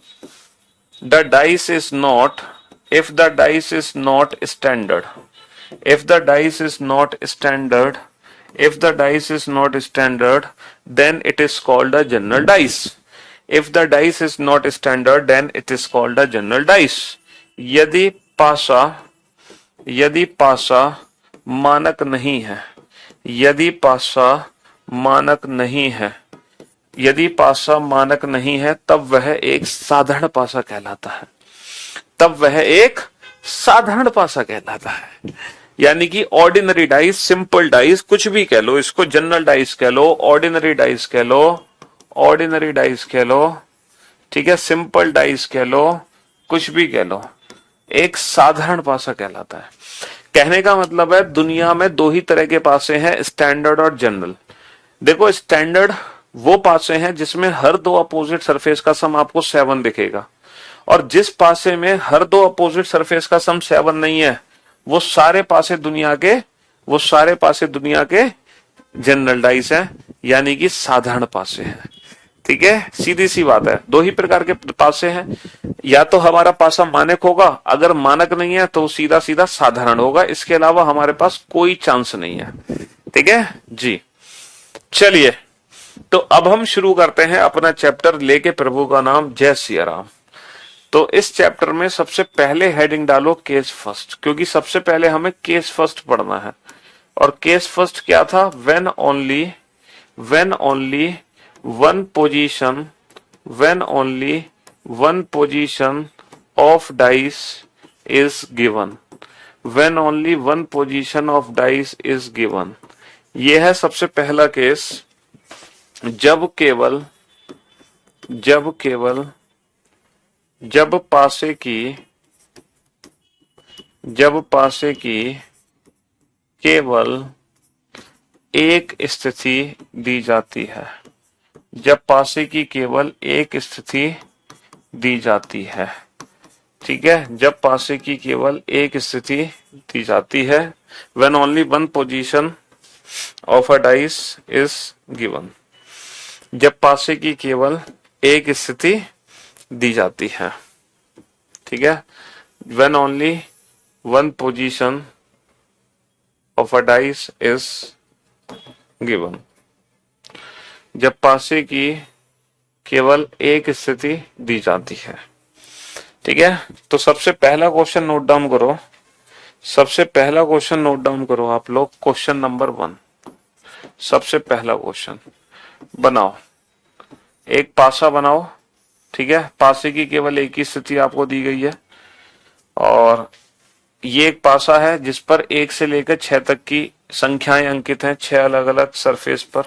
the dice is not, if the dice is not standard, if the dice is not standard, if the dice is not standard, then it is called a general dice. If the dice is not standard, then it is called a general dice. यदि पासा मानक नहीं है, यदि पासा मानक नहीं है, यदि पासा मानक नहीं है, तब वह एक साधारण पासा कहलाता है। तब वह एक साधारण पासा कहलाता है। यानी कि ऑर्डिनरी डाइस, सिंपल डाइस, कुछ भी कह लो, इसको जनरल डाइस कह लो, ऑर्डिनरी डाइस कह लो, ऑर्डिनरी डाइस कह लो, ठीक है, सिंपल डाइस कह लो, कुछ भी कह लो, एक साधारण पासा कहलाता है। कहने का मतलब है दुनिया में दो ही तरह के पासे हैं, स्टैंडर्ड और जनरल। देखो स्टैंडर्ड वो पासे हैं जिसमें हर दो अपोजिट सरफेस का सम आपको 7 दिखेगा, और जिस पासे में हर दो अपोजिट सरफेस का सम 7 नहीं है वो सारे पासे दुनिया के जनरल डाइस हैं, यानी कि साधारण पासे हैं। ठीक है, सीधी सी बात है। दो ही प्रकार के पासे हैं, या तो हमारा पासा मानक होगा, अगर मानक नहीं है तो सीधा सीधा साधारण होगा, इसके अलावा हमारे पास कोई चांस नहीं है। ठीक है जी, चलिए तो अब हम शुरू करते हैं अपना चैप्टर, लेके प्रभु का नाम, जय सिया राम। तो इस चैप्टर में सबसे पहले हेडिंग डालो केस फर्स्ट, क्योंकि सबसे पहले हमें केस फर्स्ट पढ़ना है। और केस फर्स्ट क्या था? When only one position of dice is given, when only one position of dice is given. यह है सबसे पहला केस, जब पासे की केवल एक स्थिति दी जाती है, जब पासे की केवल एक स्थिति दी जाती है। ठीक है, जब पासे की केवल एक स्थिति दी जाती है, when only one position of a dice is given, जब पासे की केवल एक स्थिति दी जाती है। ठीक है, when only one position of a dice is given, जब पासे की केवल एक स्थिति दी जाती है। ठीक है, तो सबसे पहला क्वेश्चन नोट डाउन करो, आप लोग। क्वेश्चन नंबर 1, सबसे पहला क्वेश्चन बनाओ, एक पासा बनाओ। ठीक है, पासे की केवल एक ही स्थिति आपको दी गई है, और ये एक पासा है जिस पर 1 से लेकर 6 तक की संख्याएं अंकित हैं, 6 अलग अलग सरफेस पर।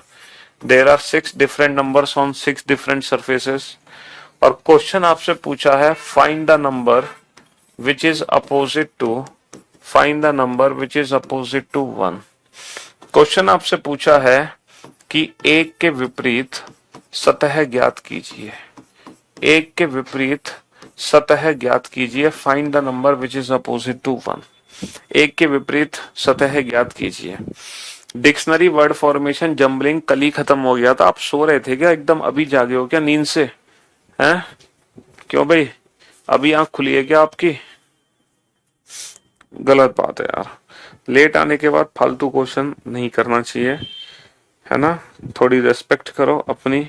There are 6 different numbers on 6 different surfaces. और क्वेश्चन आपसे पूछा है find the number which is opposite to 1। Question आपसे पूछा है कि 1 के विपरीत सतह ज्ञात कीजिए, 1 के विपरीत सतह ज्ञात कीजिए, find the number which is opposite to 1। 1 के विपरीत सतह ज्ञात कीजिए। डिक्शनरी वर्ड फॉर्मेशन जम्बलिंग कल ही खत्म हो गया था। आप सो रहे थे क्या? एकदम अभी जागे हो क्या नींद से? हैं? क्यों भाई, अभी आंख खुली है क्या आपकी? गलत बात है यार, लेट आने के बाद फालतू क्वेश्चन नहीं करना चाहिए, है ना। थोड़ी रेस्पेक्ट करो अपनी।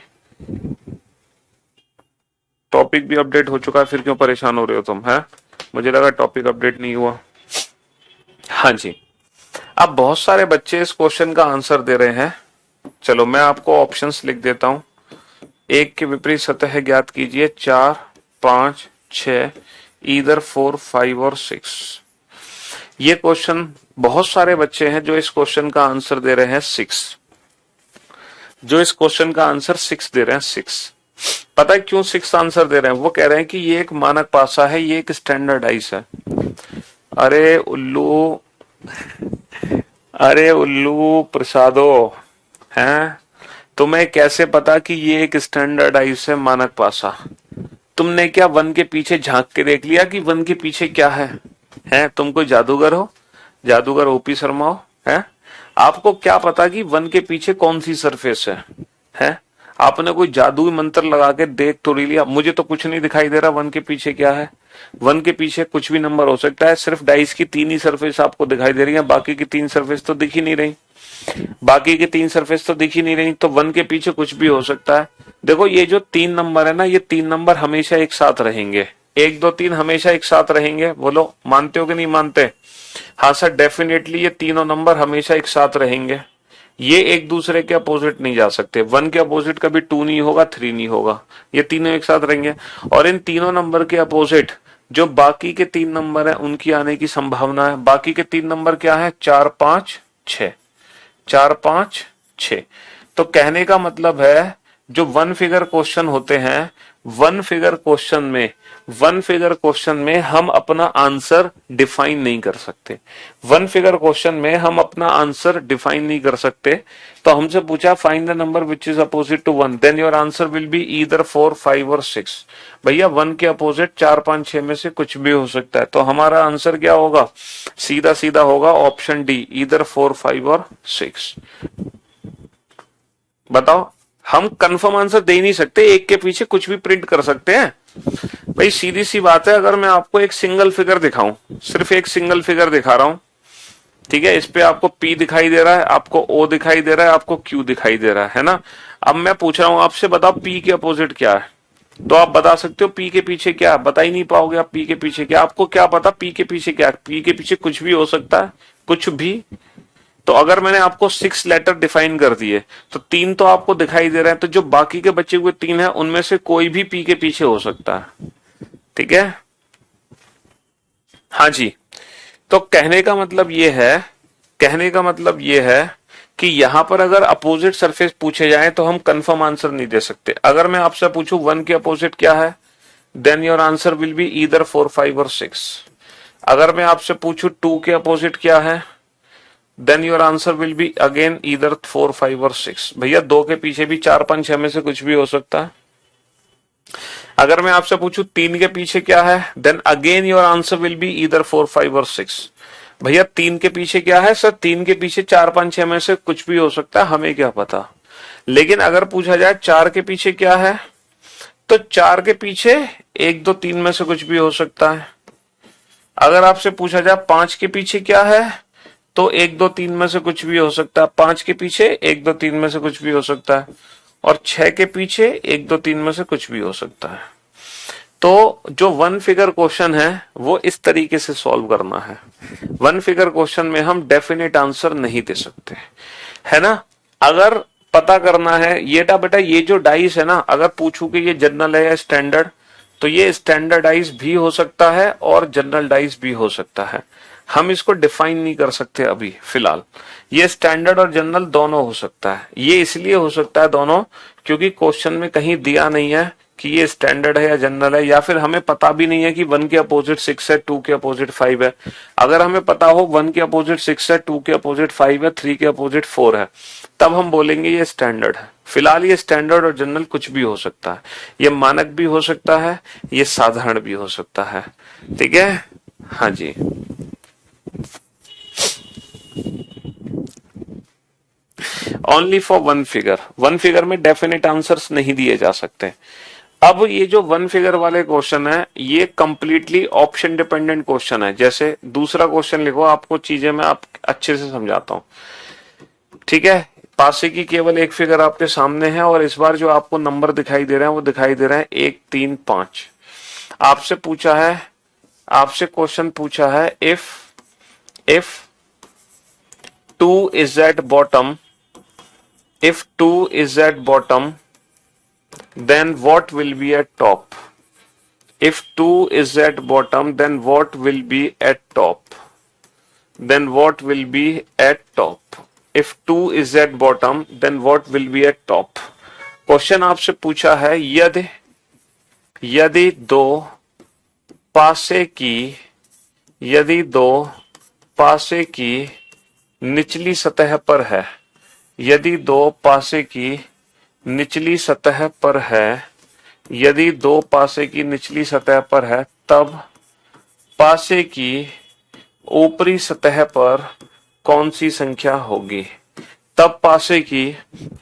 टॉपिक भी अपडेट हो चुका है, फिर क्यों परेशान हो रहे हो तुम? है, मुझे लगा टॉपिक अपडेट नहीं हुआ। हाँ जी, अब बहुत सारे बच्चे इस क्वेश्चन का आंसर दे रहे हैं। चलो मैं आपको ऑप्शंस लिख देता हूं। 1 के विपरीत सतह ज्ञात कीजिए, 4, 5, 6, ईदर 4, 5 और 6। ये क्वेश्चन बहुत सारे बच्चे हैं जो इस क्वेश्चन का आंसर दे रहे हैं 6, जो इस क्वेश्चन का आंसर 6 दे रहे हैं 6। पता है क्यों 6 आंसर दे रहे हैं? वो कह रहे हैं कि ये एक मानक पासा है, ये एक स्टैंडर्ड डाइस है। अरे उल्लू प्रसादो, हैं? तुम्हें कैसे पता कि ये एक स्टैंडर्ड डाइस है, मानक पासा? तुमने क्या 1 के पीछे झांक के देख लिया कि 1 के पीछे क्या है? हैं? तुम कोई जादूगर हो? जादूगर ओपी शर्मा हो? हैं? आपको क्या पता कि 1 के पीछे कौन सी सरफेस है? हैं? आपने कोई जादुई मंत्र लगा के देख तो लिया? मुझे तो कुछ नहीं दिखाई दे रहा 1 के पीछे क्या है। 1 के पीछे कुछ भी नंबर हो सकता है, सिर्फ डाइस की 3 ही सरफेस आपको दिखाई दे रही है, बाकी की 3 सरफेस तो दिख ही नहीं रही। तो 1 के पीछे कुछ भी हो सकता है। देखो ये जो 3 नंबर है ना, ये 3 नंबर हमेशा एक साथ रहेंगे। 1, 2, 3 हमेशा एक साथ रहेंगे। बोलो मानते हो कि नहीं मानते? हाँ सर, डेफिनेटली ये तीनों नंबर हमेशा एक साथ रहेंगे। ये एक दूसरे के अपोजिट नहीं जा सकते। 1 के अपोजिट कभी 2 नहीं होगा, 3 नहीं होगा, ये तीनों एक साथ रहेंगे। और इन तीनों नंबर के अपोजिट जो बाकी के 3 नंबर है उनकी आने की संभावना है। बाकी के 3 नंबर क्या है? 4, 5, 6। 4, 5, 6। तो कहने का मतलब है जो वन फिगर क्वेश्चन होते हैं, वन फिगर क्वेश्चन में हम अपना आंसर डिफाइन नहीं कर सकते। वन फिगर क्वेश्चन में हम अपना आंसर डिफाइन नहीं कर सकते। तो हमसे पूछा find the number which is opposite to 1, then your answer will be either 4, 5 और 6। भैया 1 के अपोजिट 4, 5, 6 में से कुछ भी हो सकता है। तो हमारा आंसर क्या होगा? सीधा सीधा होगा ऑप्शन डी, ईदर 4, 5 और 6। बताओ, हम कंफर्म आंसर दे नहीं सकते, एक के पीछे कुछ भी प्रिंट कर सकते हैं। भाई सीधी सी बात है, अगर मैं आपको एक सिंगल फिगर दिखाऊं, सिर्फ एक सिंगल फिगर दिखा रहा हूं, ठीक है, इस पे आपको P दिखाई दे रहा है, आपको O दिखाई दे रहा है, आपको Q दिखाई दे रहा है ना। अब मैं पूछ रहा हूं आपसे, बताओ P के अपोजिट क्या है? तो आप बता सकते हो P के पीछे क्या है? बता ही नहीं पाओगे आप P के पीछे क्या। आपको क्या पता P के पीछे क्या है? P के पीछे कुछ भी हो सकता है, कुछ भी। तो अगर मैंने आपको 6 लेटर डिफाइन कर दिए तो 3 तो आपको दिखाई दे रहे हैं, तो जो बाकी के बचे हुए 3 हैं उनमें से कोई भी P के पीछे हो सकता है। ठीक है, हाँ जी। तो कहने का मतलब ये है कि यहां पर अगर अपोजिट सरफेस पूछे जाए तो हम कंफर्म आंसर नहीं दे सकते। अगर मैं आपसे पूछूं 1 के अपोजिट क्या है, then your answer will be either 4, 5 और 6। अगर मैं आपसे पूछूं 2 के अपोजिट क्या है, then your answer will be again either 4, 5 और 6। भैया 2 के पीछे भी 4, 5, 6 में से कुछ भी हो सकता है। अगर मैं आपसे पूछूं 3 के पीछे क्या है, then again your answer will be either 4, 5 और 6। भैया 3 के पीछे क्या है सर? 3 के पीछे 4, 5, 6 में से कुछ भी हो सकता है, हमें क्या पता। लेकिन अगर पूछा जाए 4 के पीछे क्या है, तो 4 के पीछे 1, 2, 3 में से कुछ भी हो सकता है। अगर आपसे पूछा जाए 5 के पीछे क्या है, तो 1, 2, 3 में से कुछ भी हो सकता है। 5 के पीछे 1, 2, 3 में से कुछ भी हो सकता है। और 6 के पीछे 1, 2, 3 में से कुछ भी हो सकता है। तो जो वन फिगर क्वेश्चन है वो इस तरीके से सॉल्व करना है। वन फिगर क्वेश्चन में हम डेफिनेट आंसर नहीं दे सकते, है ना। अगर पता करना है ये बेटा ये जो डाइस है ना, अगर पूछूं कि ये जनरल है या स्टैंडर्ड, तो ये स्टैंडर्डाइज भी हो सकता है और जनरल डाइस भी हो सकता है। हम इसको डिफाइन नहीं कर सकते अभी फिलहाल। ये स्टैंडर्ड और जनरल दोनों हो सकता है। ये इसलिए हो सकता है दोनों, क्योंकि क्वेश्चन में कहीं दिया नहीं है कि ये स्टैंडर्ड है या जनरल है, या फिर हमें पता भी नहीं है कि 1 के अपोजिट 6 है, 2 के अपोजिट 5 है। अगर हमें पता हो 1 के अपोजिट 6 है, 2 के अपोजिट 5 है, 3 के अपोजिट 4 है, तब हम बोलेंगे ये स्टैंडर्ड है। फिलहाल ये स्टैंडर्ड और जनरल कुछ भी हो सकता है। ये मानक भी हो सकता है, ये साधारण भी हो सकता है। ठीक है, हाँ जी। ओनली फॉर वन फिगर में डेफिनेट आंसर्स नहीं दिए जा सकते। अब ये जो वन फिगर वाले क्वेश्चन है ये कंप्लीटली ऑप्शन डिपेंडेंट क्वेश्चन है। जैसे दूसरा क्वेश्चन लिखो, आपको चीजें मैं आप अच्छे से समझाता हूं। ठीक है, पासे की केवल एक फिगर आपके सामने है और इस बार जो आपको नंबर दिखाई दे रहे हैं वो दिखाई दे रहे हैं 1, 3, 5। आपसे क्वेश्चन पूछा है if 2 is at bottom, if 2 is at bottom, then what will be at top? If 2 is at bottom, then what will be at top? Then what will be at top? If 2 is at bottom, then what will be at top? Question आपसे पूछा है यदि दो पासे की निचली सतह पर है, यदि दो पासे की निचली सतह पर है, तब पासे की ऊपरी सतह पर कौन सी संख्या होगी? तब पासे की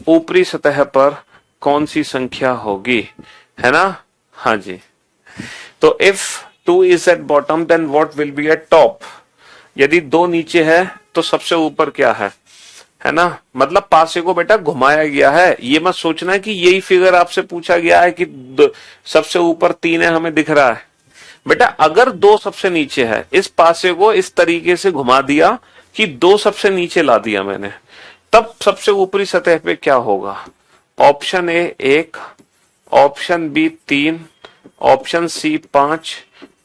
ऊपरी सतह पर कौन सी संख्या होगी, है ना। हाँ जी। तो if 2 is at bottom, then what will be at top? यदि 2 नीचे है तो सबसे ऊपर क्या है ना। मतलब पासे को बेटा घुमाया गया है। ये मत सोचना कि यही फिगर आपसे पूछा गया है कि सबसे ऊपर 3 है, हमें दिख रहा है। बेटा अगर 2 सबसे नीचे है, इस पासे को इस तरीके से घुमा दिया कि 2 सबसे नीचे ला दिया मैंने, तब सबसे ऊपरी सतह पे क्या होगा? Option A 1, option B 3, option C 5,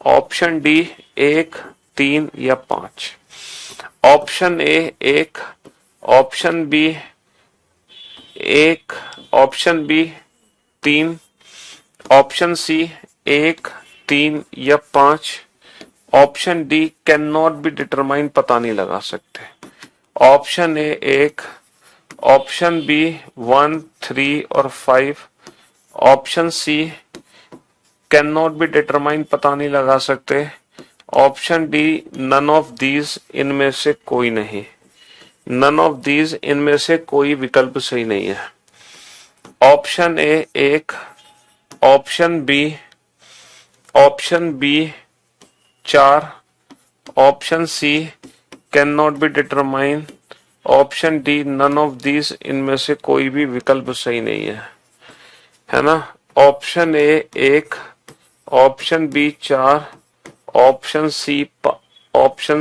option D 1, 3 या 5। Option A 1, option B 1, option B 3, option C 1, 3 या 5, option D can not be determine, पता नहीं लगा सकते। ऑप्शन ए 1, ऑप्शन बी 1, 3 और 5, option C can not be determine, पता नहीं लगा सकते, option D none of these, इनमें से कोई नहीं। नन ऑफ दीज, इनमें से कोई विकल्प सही नहीं है। Option A 1, option B 4, option C can not be determine, option D none of these, इनमें से कोई भी विकल्प सही नहीं है ना। Option A 1, option B 4, option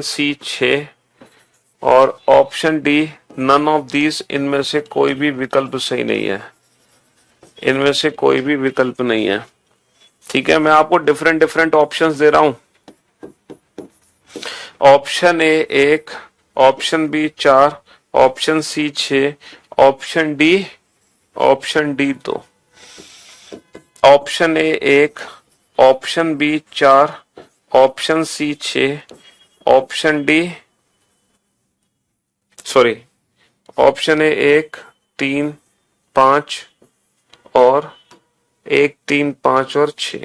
C 6 और option D none of these, इनमें से कोई भी विकल्प सही नहीं है। इनमें से कोई भी विकल्प नहीं है। ठीक है, मैं आपको डिफरेंट ऑप्शंस दे रहा हूं। Option A 1, option B 4, option C 6, option D 2। Option A 1, option B 4, option C 6, option D option A 1, 3, 5 और 1, 3, 5 और 6।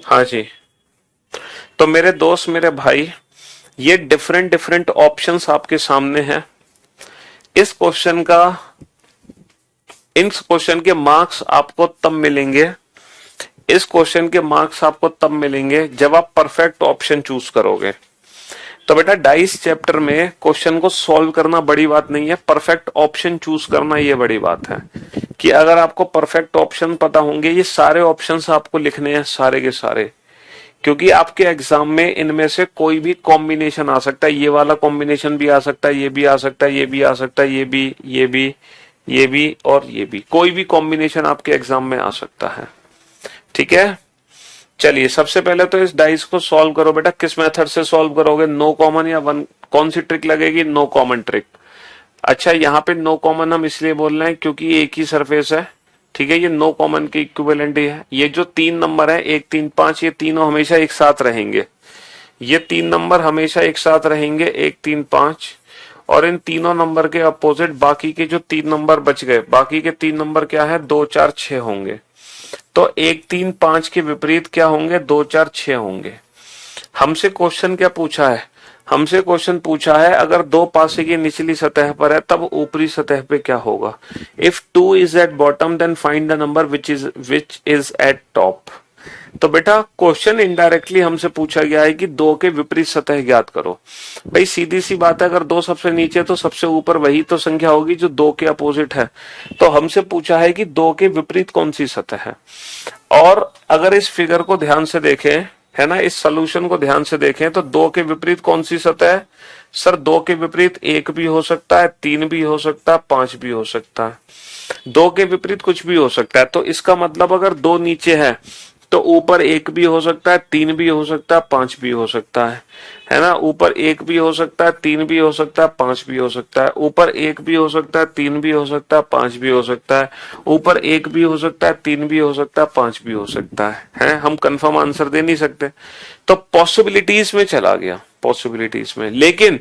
हाँ जी, तो मेरे दोस्त, मेरे भाई, ये डिफरेंट ऑप्शंस आपके सामने हैं। इस क्वेश्चन के मार्क्स आपको तब मिलेंगे, इस क्वेश्चन के मार्क्स आपको तब मिलेंगे जब आप परफेक्ट ऑप्शन चूज करोगे। तो बेटा डाइस चैप्टर में क्वेश्चन को सॉल्व करना बड़ी बात नहीं है, परफेक्ट ऑप्शन चूज करना ये बड़ी बात है। कि अगर आपको परफेक्ट ऑप्शन पता होंगे, ये सारे ऑप्शंस आपको लिखने हैं सारे के सारे, क्योंकि आपके एग्जाम में इनमें से कोई भी कॉम्बिनेशन आ सकता है। ये वाला कॉम्बिनेशन भी आ सकता है, ये भी आ सकता है, ये भी आ सकता है, ये भी और ये भी, कोई भी कॉम्बिनेशन आपके एग्जाम में आ सकता है। ठीक है, चलिए सबसे पहले तो इस डाइस को सॉल्व करो बेटा। किस मेथड से सॉल्व करोगे? नो कॉमन या वन? कौन सी ट्रिक लगेगी? No common trick. अच्छा, यहाँ पे नो कॉमन हम इसलिए बोल रहे हैं क्योंकि एक ही सरफेस है। ठीक है, ये नो कॉमन के इक्विवेलेंट ही है। ये जो 3 नंबर है 1, 3, 5, ये तीनों हमेशा एक साथ रहेंगे। ये 3 नंबर हमेशा एक साथ रहेंगे, 1, 3, 5। और इन तीनों नंबर के अपोजिट बाकी के जो 3 नंबर बच गए, बाकी के 3 नंबर क्या है? 2, 4, 6 होंगे। तो 1, 3, 5 के विपरीत क्या होंगे? 2, 4, 6 होंगे। हमसे क्वेश्चन क्या पूछा है? हमसे क्वेश्चन पूछा है अगर 2 पासे की निचली सतह पर है तब ऊपरी सतह पे क्या होगा? If 2 is at bottom then find the number which is at top. तो बेटा क्वेश्चन इनडायरेक्टली हमसे पूछा गया है कि 2 के विपरीत सतह ज्ञात करो। भाई सीधी सी बात है, अगर 2 सबसे नीचे तो सबसे ऊपर वही तो संख्या होगी जो 2 के अपोजिट है। तो हमसे पूछा है कि 2 के विपरीत कौन सी सतह है। और अगर इस फिगर को ध्यान से देखें, है ना, इस सॉल्यूशन को ध्यान से देखें तो 2 के विपरीत कौन सी सतह है? सर 2 के विपरीत 1 भी हो सकता है, 3 भी हो सकता है, 5 भी हो सकता है। 2 के विपरीत कुछ भी हो सकता है। तो इसका मतलब अगर 2 नीचे है तो ऊपर 1 भी हो सकता है, 3 भी हो सकता है, 5 भी हो सकता है ना। ऊपर 1 भी हो सकता है, 3 भी हो सकता है, 5 भी हो सकता है। ऊपर 1 भी हो सकता है, 3 भी हो सकता है, 5 भी हो सकता है। ऊपर 1 भी हो सकता है, 3 भी हो सकता है, 5 भी हो सकता है। हम कंफर्म आंसर दे नहीं सकते, तो पॉसिबिलिटीज में चला गया, पॉसिबिलिटीज में। लेकिन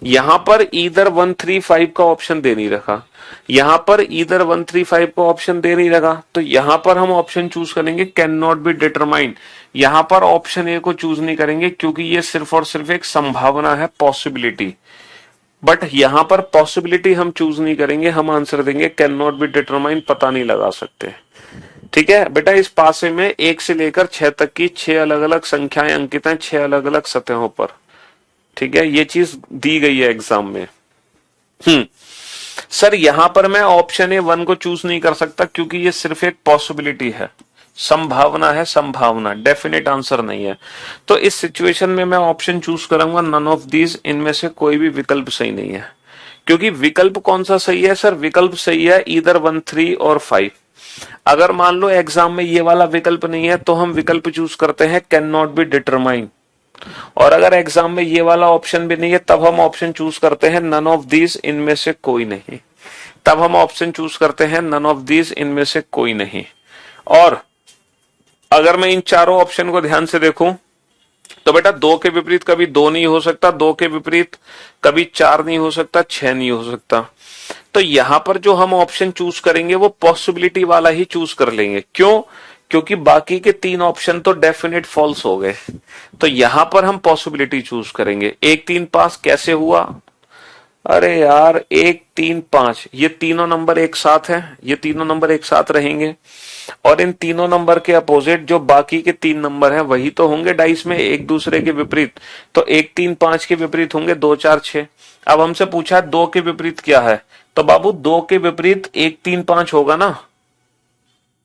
यहां पर ईदर 1, 3, 5 का ऑप्शन दे नहीं रखा, यहां पर ईदर 1, 3, 5 का ऑप्शन दे नहीं रखा। तो यहां पर हम ऑप्शन चूज करेंगे कैन नॉट बी डिटरमाइंड। यहां पर ऑप्शन ए को चूज नहीं करेंगे क्योंकि ये सिर्फ और सिर्फ एक संभावना है, पॉसिबिलिटी। बट यहां पर पॉसिबिलिटी हम चूज नहीं करेंगे, हम आंसर देंगे कैन नॉट बी डिटरमाइंड, पता नहीं लगा सकते। ठीक है बेटा, इस पासे में 1 से लेकर 6 तक की 6 अलग अलग संख्याएं अंकित हैं, 6 अलग अलग सतहों पर। ठीक है, ये चीज दी गई है एग्जाम में। सर यहां पर मैं ऑप्शन ए 1 को चूज नहीं कर सकता क्योंकि ये सिर्फ एक पॉसिबिलिटी है, संभावना है, संभावना, डेफिनेट आंसर नहीं है। तो इस सिचुएशन में मैं ऑप्शन चूज करूंगा नन ऑफ दीज, इनमें से कोई भी विकल्प सही नहीं है। क्योंकि विकल्प कौन सा सही है? सर विकल्प सही है ईदर 1, 3 और 5। अगर मान लो एग्जाम में ये वाला विकल्प नहीं है तो हम विकल्प चूज करते हैं कैन नॉट बी डिटरमाइन। और अगर एग्जाम में ये वाला ऑप्शन भी नहीं है तब हम ऑप्शन चूज करते हैं नन ऑफ दीज, इनमें से कोई नहीं। तब हम ऑप्शन चूज करते हैं नन ऑफ दीज, इनमें से कोई नहीं। और अगर मैं इन चारों ऑप्शन को ध्यान से देखूं तो बेटा दो के विपरीत कभी दो नहीं हो सकता, दो के विपरीत कभी चार नहीं हो सकता, छह नहीं हो सकता। तो यहां पर जो हम ऑप्शन चूज करेंगे वो पॉसिबिलिटी वाला ही चूज कर लेंगे। क्यों? क्योंकि बाकी के तीन ऑप्शन तो डेफिनेट फॉल्स हो गए। तो यहां पर हम पॉसिबिलिटी चूज करेंगे। एक तीन पास कैसे हुआ? अरे यार, एक तीन पांच, ये तीनों नंबर एक साथ हैं, ये तीनों नंबर एक साथ रहेंगे और इन तीनों नंबर के अपोजिट जो बाकी के तीन नंबर हैं वही तो होंगे डाइस में एक दूसरे के विपरीत। तो एक तीन पांच के विपरीत होंगे दो चार छह। अब हमसे पूछा दो के विपरीत क्या है, तो बाबू दो के विपरीत एक तीन पांच होगा ना।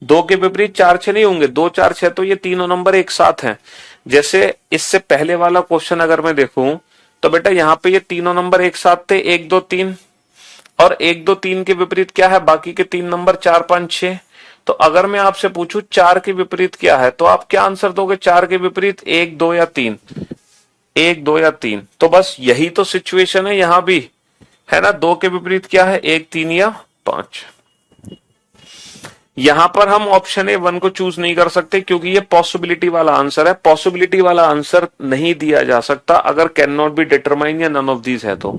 दो के विपरीत चार छह नहीं होंगे, दो चार छह, तो ये तीनों नंबर एक साथ हैं। जैसे इससे पहले वाला क्वेश्चन अगर मैं देखूं तो बेटा यहाँ पे ये तीनों नंबर एक साथ थे, एक दो तीन, और एक दो तीन के विपरीत क्या है, बाकी के तीन नंबर चार पांच छह। तो अगर मैं आपसे पूछूं चार के विपरीत क्या है, तो आप क्या आंसर दोगे? चार के विपरीत एक दो या तीन, एक दो या तीन। तो बस यही तो सिचुएशन है यहां भी, है ना। दो के विपरीत क्या है, एक तीन या पांच। यहां पर हम ऑप्शन ए वन को चूज नहीं कर सकते क्योंकि ये पॉसिबिलिटी वाला आंसर है। पॉसिबिलिटी वाला आंसर नहीं दिया जा सकता अगर कैन नॉट बी डिटरमाइन या नन ऑफ दीज है। तो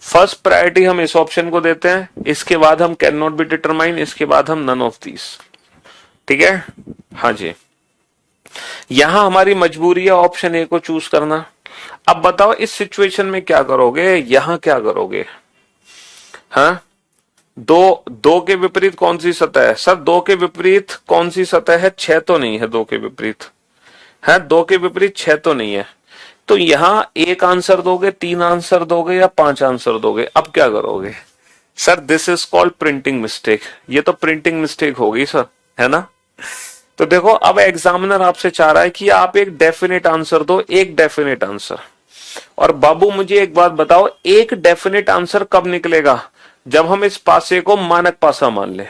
फर्स्ट प्रायोरिटी हम इस ऑप्शन को देते हैं, इसके बाद हम कैन नॉट बी डिटरमाइन, इसके बाद हम नन ऑफ दीज। ठीक है, हाँ जी। यहां हमारी मजबूरी है ऑप्शन ए को चूज करना। अब बताओ इस सिचुएशन में क्या करोगे, यहां क्या करोगे? हाँ, दो दो के विपरीत कौन सी सतह है? सर दो के विपरीत कौन सी सतह है? छह तो नहीं है दो के विपरीत, है दो के विपरीत छह तो नहीं है। तो यहां एक आंसर दोगे, तीन आंसर दोगे या पांच आंसर दोगे? अब क्या करोगे? Sir this is called printing mistake. ये तो प्रिंटिंग मिस्टेक होगी सर, है ना। तो देखो अब एग्जामिनर आपसे चाह रहा है कि आप एक डेफिनेट आंसर दो, एक डेफिनेट आंसर। और बाबू मुझे एक बात बताओ, एक डेफिनेट आंसर कब निकलेगा? जब हम इस पासे को मानक पासा मान ले।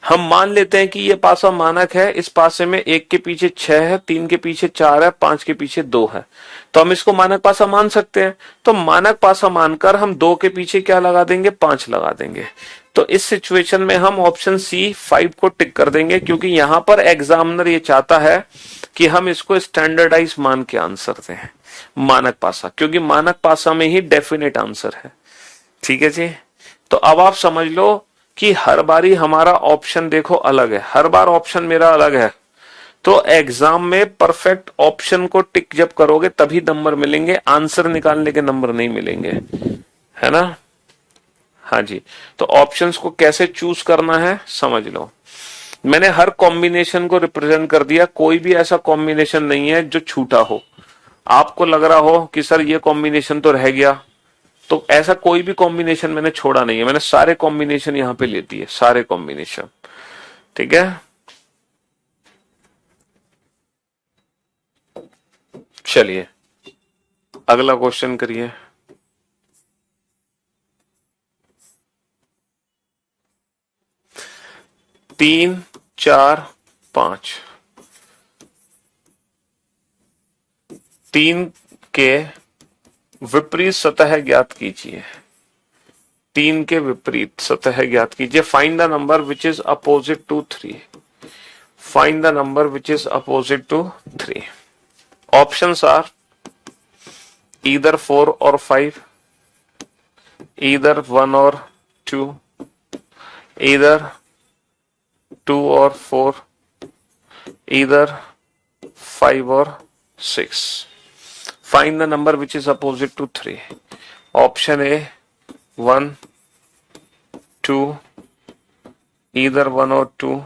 हम मान लेते हैं कि ये पासा मानक है, इस पासे में एक के पीछे छह है, तीन के पीछे चार है, पांच के पीछे दो है, तो हम इसको मानक पासा मान सकते हैं। तो मानक पासा मानकर हम दो के पीछे क्या लगा देंगे, पांच लगा देंगे। तो इस सिचुएशन में हम ऑप्शन सी फाइव को टिक कर देंगे क्योंकि यहां पर एग्जामिनर ये चाहता है कि हम इसको स्टैंडर्डाइज मान के आंसर दें, मानक पासा, क्योंकि मानक पासा में ही डेफिनेट आंसर है। ठीक है जी। तो अब आप समझ लो कि हर बारी हमारा ऑप्शन देखो अलग है, हर बार ऑप्शन मेरा अलग है। तो एग्जाम में परफेक्ट ऑप्शन को टिक जब करोगे तभी नंबर मिलेंगे, आंसर निकालने के नंबर नहीं मिलेंगे, है ना। हाँ जी। तो ऑप्शंस को कैसे चूज करना है समझ लो। मैंने हर कॉम्बिनेशन को रिप्रेजेंट कर दिया, कोई भी ऐसा कॉम्बिनेशन नहीं है जो छूटा हो। आपको लग रहा हो कि सर ये कॉम्बिनेशन तो रह गया, तो ऐसा कोई भी कॉम्बिनेशन मैंने छोड़ा नहीं है, मैंने सारे कॉम्बिनेशन यहां पे ले दिए, सारे कॉम्बिनेशन। ठीक है, चलिए अगला क्वेश्चन करिए। तीन चार पांच, तीन के विपरीत सतह ज्ञात कीजिए। तीन के विपरीत सतह ज्ञात कीजिए। Find the number which is opposite to three. Find the number which is opposite to three. Options are either 4 or 5, either 1 or 2, either 2 or 4, either 5 or 6. Find the number which is opposite to 3. Option A 1, 2, either 1 or 2,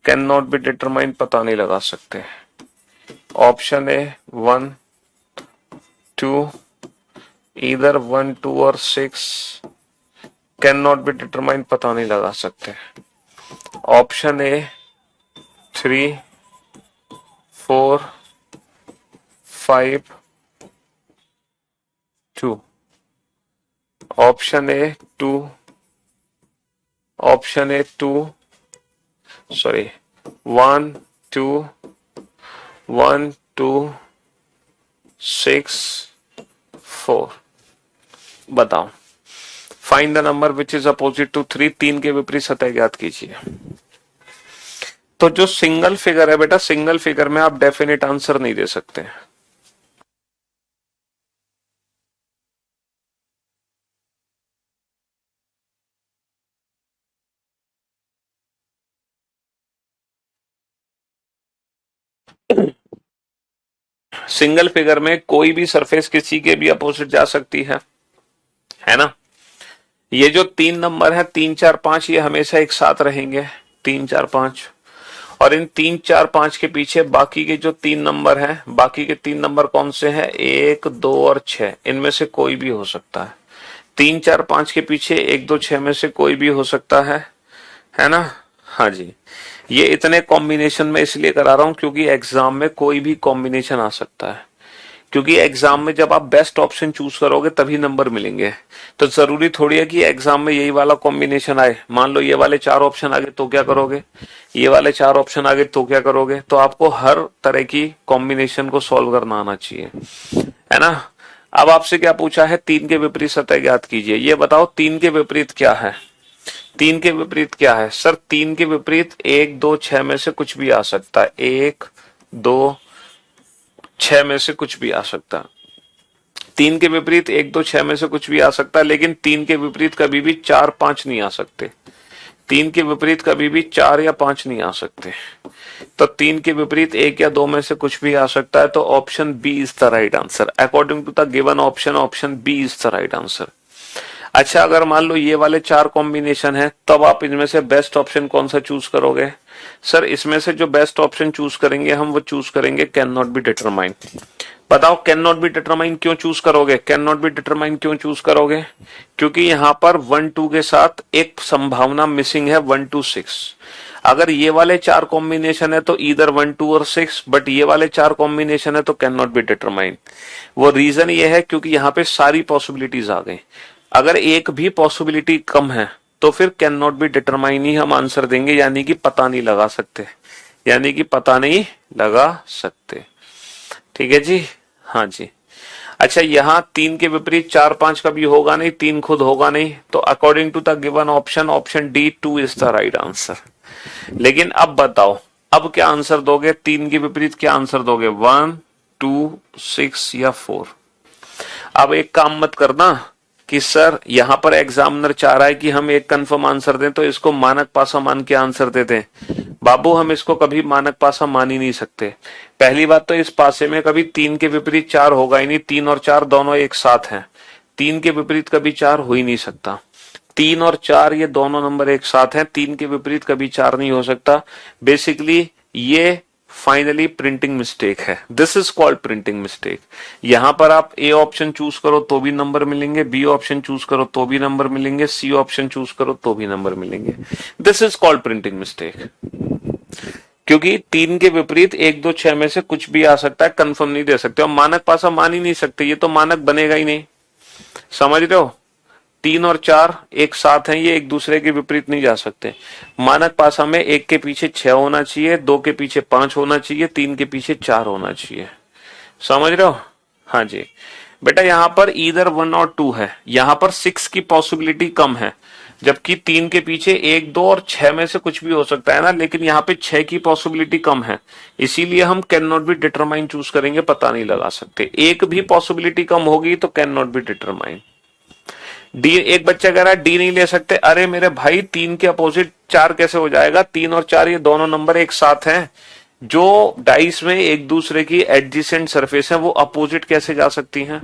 cannot be determined, पता नहीं लगा सकते। Option A 1, 2, either 1, 2 or 6, cannot be determined, पता नहीं लगा सकते। Option A 3, 4, 5, 2। Option A 2, option A 2, sorry 1, 2, 1, 2, 6 4। बताओ, find the number which is opposite to 3। 3 के विपरीत सतह ज्ञात कीजिए। तो जो सिंगल फिगर है बेटा, सिंगल फिगर में आप डेफिनेट आंसर नहीं दे सकते। सिंगल फिगर में कोई भी सरफेस किसी के भी अपोजिट जा सकती है ना। ये जो 3 नंबर है 3 4 5, ये हमेशा एक साथ रहेंगे 3 4 5। और इन 3 4 5 के पीछे बाकी के जो 3 नंबर हैं, बाकी के 3 नंबर कौन से हैं? 1 2 और 6। इनमें से कोई भी हो सकता है। 3 4 5 के पीछे 1 2 6 में से कोई भी हो सकता है ना। हाँ जी, ये इतने कॉम्बिनेशन में इसलिए करा रहा हूं क्योंकि एग्जाम में कोई भी कॉम्बिनेशन आ सकता है। क्योंकि एग्जाम में जब आप बेस्ट ऑप्शन चूज करोगे तभी नंबर मिलेंगे। तो जरूरी थोड़ी है कि एग्जाम में यही वाला कॉम्बिनेशन आए। मान लो ये वाले 4 ऑप्शन आ गए तो क्या करोगे, ये वाले 4 ऑप्शन आ गए तो क्या करोगे। तो आपको हर तरह की कॉम्बिनेशन को सॉल्व करना आना चाहिए, है ना। अब आपसे क्या पूछा है? 3 के विपरीत सतह ज्ञात कीजिए। ये बताओ 3 के विपरीत क्या है? 3 के विपरीत क्या है सर? 3 के विपरीत 1 2 6 में से कुछ भी आ सकता है। 1 2 6 में से कुछ भी आ सकता है। 3 के विपरीत 1 2 6 में से कुछ भी आ सकता है, लेकिन 3 के विपरीत कभी भी 4 5 नहीं आ सकते। 3 के विपरीत कभी भी 4 या 5 नहीं आ सकते। तो 3 के विपरीत 1 या 2 में से कुछ भी आ सकता है। तो option B is the right answer according to the given option. Option B is the right answer. अच्छा, अगर मान लो ये वाले 4 कॉम्बिनेशन है, तब आप इनमें से बेस्ट ऑप्शन कौन सा चूज करोगे? सर इसमें से जो बेस्ट ऑप्शन चूज करेंगे हम, वो चूज करेंगे कैन नॉट बी डिटरमाइन। बताओ कैन नॉट बी डिटरमाइन क्यों चूज करोगे? कैन नॉट बी डिटरमाइन क्यों चूज करोगे? क्योंकि यहां पर 1 2 के साथ एक संभावना मिसिंग है 1 2 6। अगर ये वाले 4 कॉम्बिनेशन है तो इधर 1 2 और 6, बट ये वाले 4 कॉम्बिनेशन है तो कैन नॉट बी डिटरमाइन। वो रीजन ये है क्योंकि यहाँ पे सारी पॉसिबिलिटीज आ गई। अगर एक भी पॉसिबिलिटी कम है तो फिर कैन नॉट बी डिटरमाइन ही हम आंसर देंगे, यानी कि पता नहीं लगा सकते, यानी कि पता नहीं लगा सकते। ठीक है जी, हाँ जी। अच्छा, यहाँ 3 के विपरीत 4 5 कभी होगा नहीं, 3 खुद होगा नहीं। तो according to the given option, option D 2 is the right answer. लेकिन अब बताओ, अब क्या आंसर दोगे? 3 के विपरीत क्या आंसर दोगे? 1 2 6 या 4? अब एक काम मत करना कि सर यहां पर एग्जामिनर चाह रहा है कि हम एक कंफर्म आंसर दें तो इसको मानक पासा मान के आंसर देते हैं। बाबू हम इसको कभी मानक पासा मान ही नहीं सकते। पहली बात तो इस पासे में कभी 3 के विपरीत 4 होगा ही नहीं। 3 और 4 दोनों एक साथ हैं। 3 के विपरीत कभी 4 हो ही नहीं सकता। 3 और 4 ये दोनों नंबर एक साथ हैं। 3 के विपरीत कभी 4 नहीं हो सकता। बेसिकली ये फाइनली प्रिंटिंग मिस्टेक है। This is called printing mistake. यहां पर आप ए ऑप्शन चूज करो तो भी नंबर मिलेंगे, बी ऑप्शन चूज करो तो भी नंबर मिलेंगे, सी ऑप्शन चूज करो तो भी नंबर मिलेंगे। This is called printing mistake. क्योंकि 3 के विपरीत 1 2 6 में से कुछ भी आ सकता है, कंफर्म नहीं दे सकते और मानक पासा मान ही नहीं सकते। ये तो मानक बनेगा ही नहीं, समझ रहे हो। 3 और 4 एक साथ हैं, ये एक दूसरे के विपरीत नहीं जा सकते। मानक पासा में 1 के पीछे 6 होना चाहिए, 2 के पीछे 5 होना चाहिए, 3 के पीछे 4 होना चाहिए। समझ रहे हो? हाँ जी बेटा, यहां पर ईदर 1 और 2 है। यहां पर 6 की पॉसिबिलिटी कम है, जबकि 3 के पीछे 1 2 और 6 में से कुछ भी हो सकता है ना। लेकिन यहाँ पे 6 की पॉसिबिलिटी कम है, इसीलिए हम can not be determine choose करेंगे, पता नहीं लगा सकते। एक भी पॉसिबिलिटी कम होगी तो can not be determine. D, एक बच्चा कह रहा है डी नहीं ले सकते। अरे मेरे भाई, 3 के अपोजिट 4 कैसे हो जाएगा? 3 और 4 ये दोनों नंबर एक साथ हैं। जो डाइस में एक दूसरे की एडजेसेंट सरफेस है वो अपोजिट कैसे जा सकती हैं?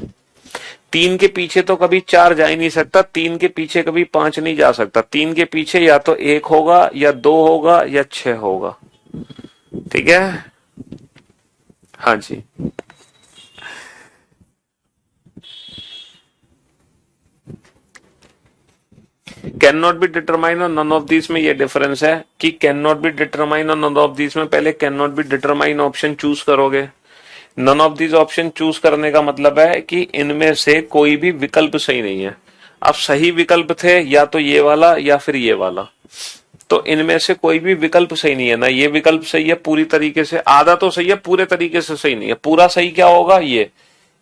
3 के पीछे तो कभी 4 जा ही नहीं सकता, 3 के पीछे कभी 5 नहीं जा सकता। 3 के पीछे या तो 1 होगा या 2 होगा या 6 होगा। ठीक है, हाँ जी। कैन नॉट बी डिटरमाइन और नन ऑफ दिस में ये डिफरेंस है कि कैन नॉट बी डिटरमाइन और नन ऑफ दिस में पहले can not be determine option choose करोगे। None of this option choose करने का मतलब है कि इनमें से कोई भी विकल्प सही नहीं है। अब सही विकल्प थे या तो ये वाला या फिर ये वाला, तो इनमें से कोई भी विकल्प सही नहीं है। ना ये विकल्प सही है पूरी तरीके से, आधा तो सही है, पूरे तरीके से सही नहीं है। पूरा सही क्या होगा?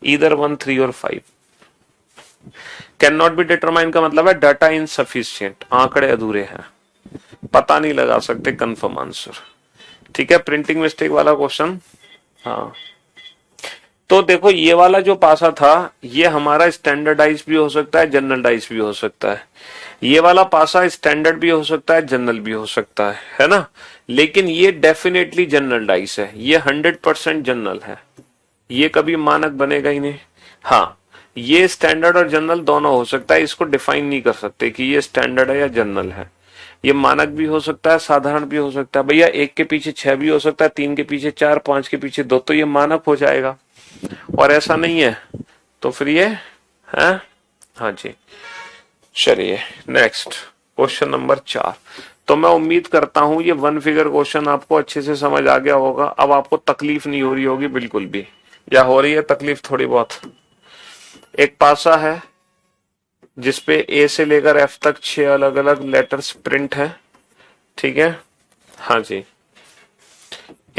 ईदर 1, 3 और 5। कैन नॉट बी डिटरमाइन का मतलब है डाटा इनसफिशिएंट, आंकड़े अधूरे हैं, पता नहीं लगा सकते कंफर्म आंसर। ठीक है, प्रिंटिंग मिस्टेक वाला क्वेश्चन। हाँ, तो देखो ये वाला जो पासा था ये हमारा स्टैंडर्डाइज भी हो सकता है, जनरलाइज भी हो सकता है। ये वाला पासा स्टैंडर्ड भी हो सकता है, जनरल भी हो सकता है ना। लेकिन ये डेफिनेटली जनरलाइज है, ये 100% जनरल है, ये कभी मानक बनेगा ही नहीं। हाँ, ये स्टैंडर्ड और जनरल दोनों हो सकता है, इसको डिफाइन नहीं कर सकते कि ये स्टैंडर्ड है या जनरल है। ये मानक भी हो सकता है, साधारण भी हो सकता है। भैया एक के पीछे 6 भी हो सकता है, 3 के पीछे 4, 5 के पीछे 2, तो ये मानक हो जाएगा। और ऐसा नहीं है तो फिर ये है। हाँ जी, चलिए नेक्स्ट क्वेश्चन नंबर 4। तो मैं उम्मीद करता हूं ये वन फिगर क्वेश्चन आपको अच्छे से समझ आ गया होगा। अब आपको तकलीफ नहीं हो रही होगी बिल्कुल भी, या हो रही है तकलीफ थोड़ी बहुत। एक पासा है जिसपे ए से लेकर एफ तक 6 अलग अलग लेटर्स प्रिंट है। ठीक है, हाँ जी।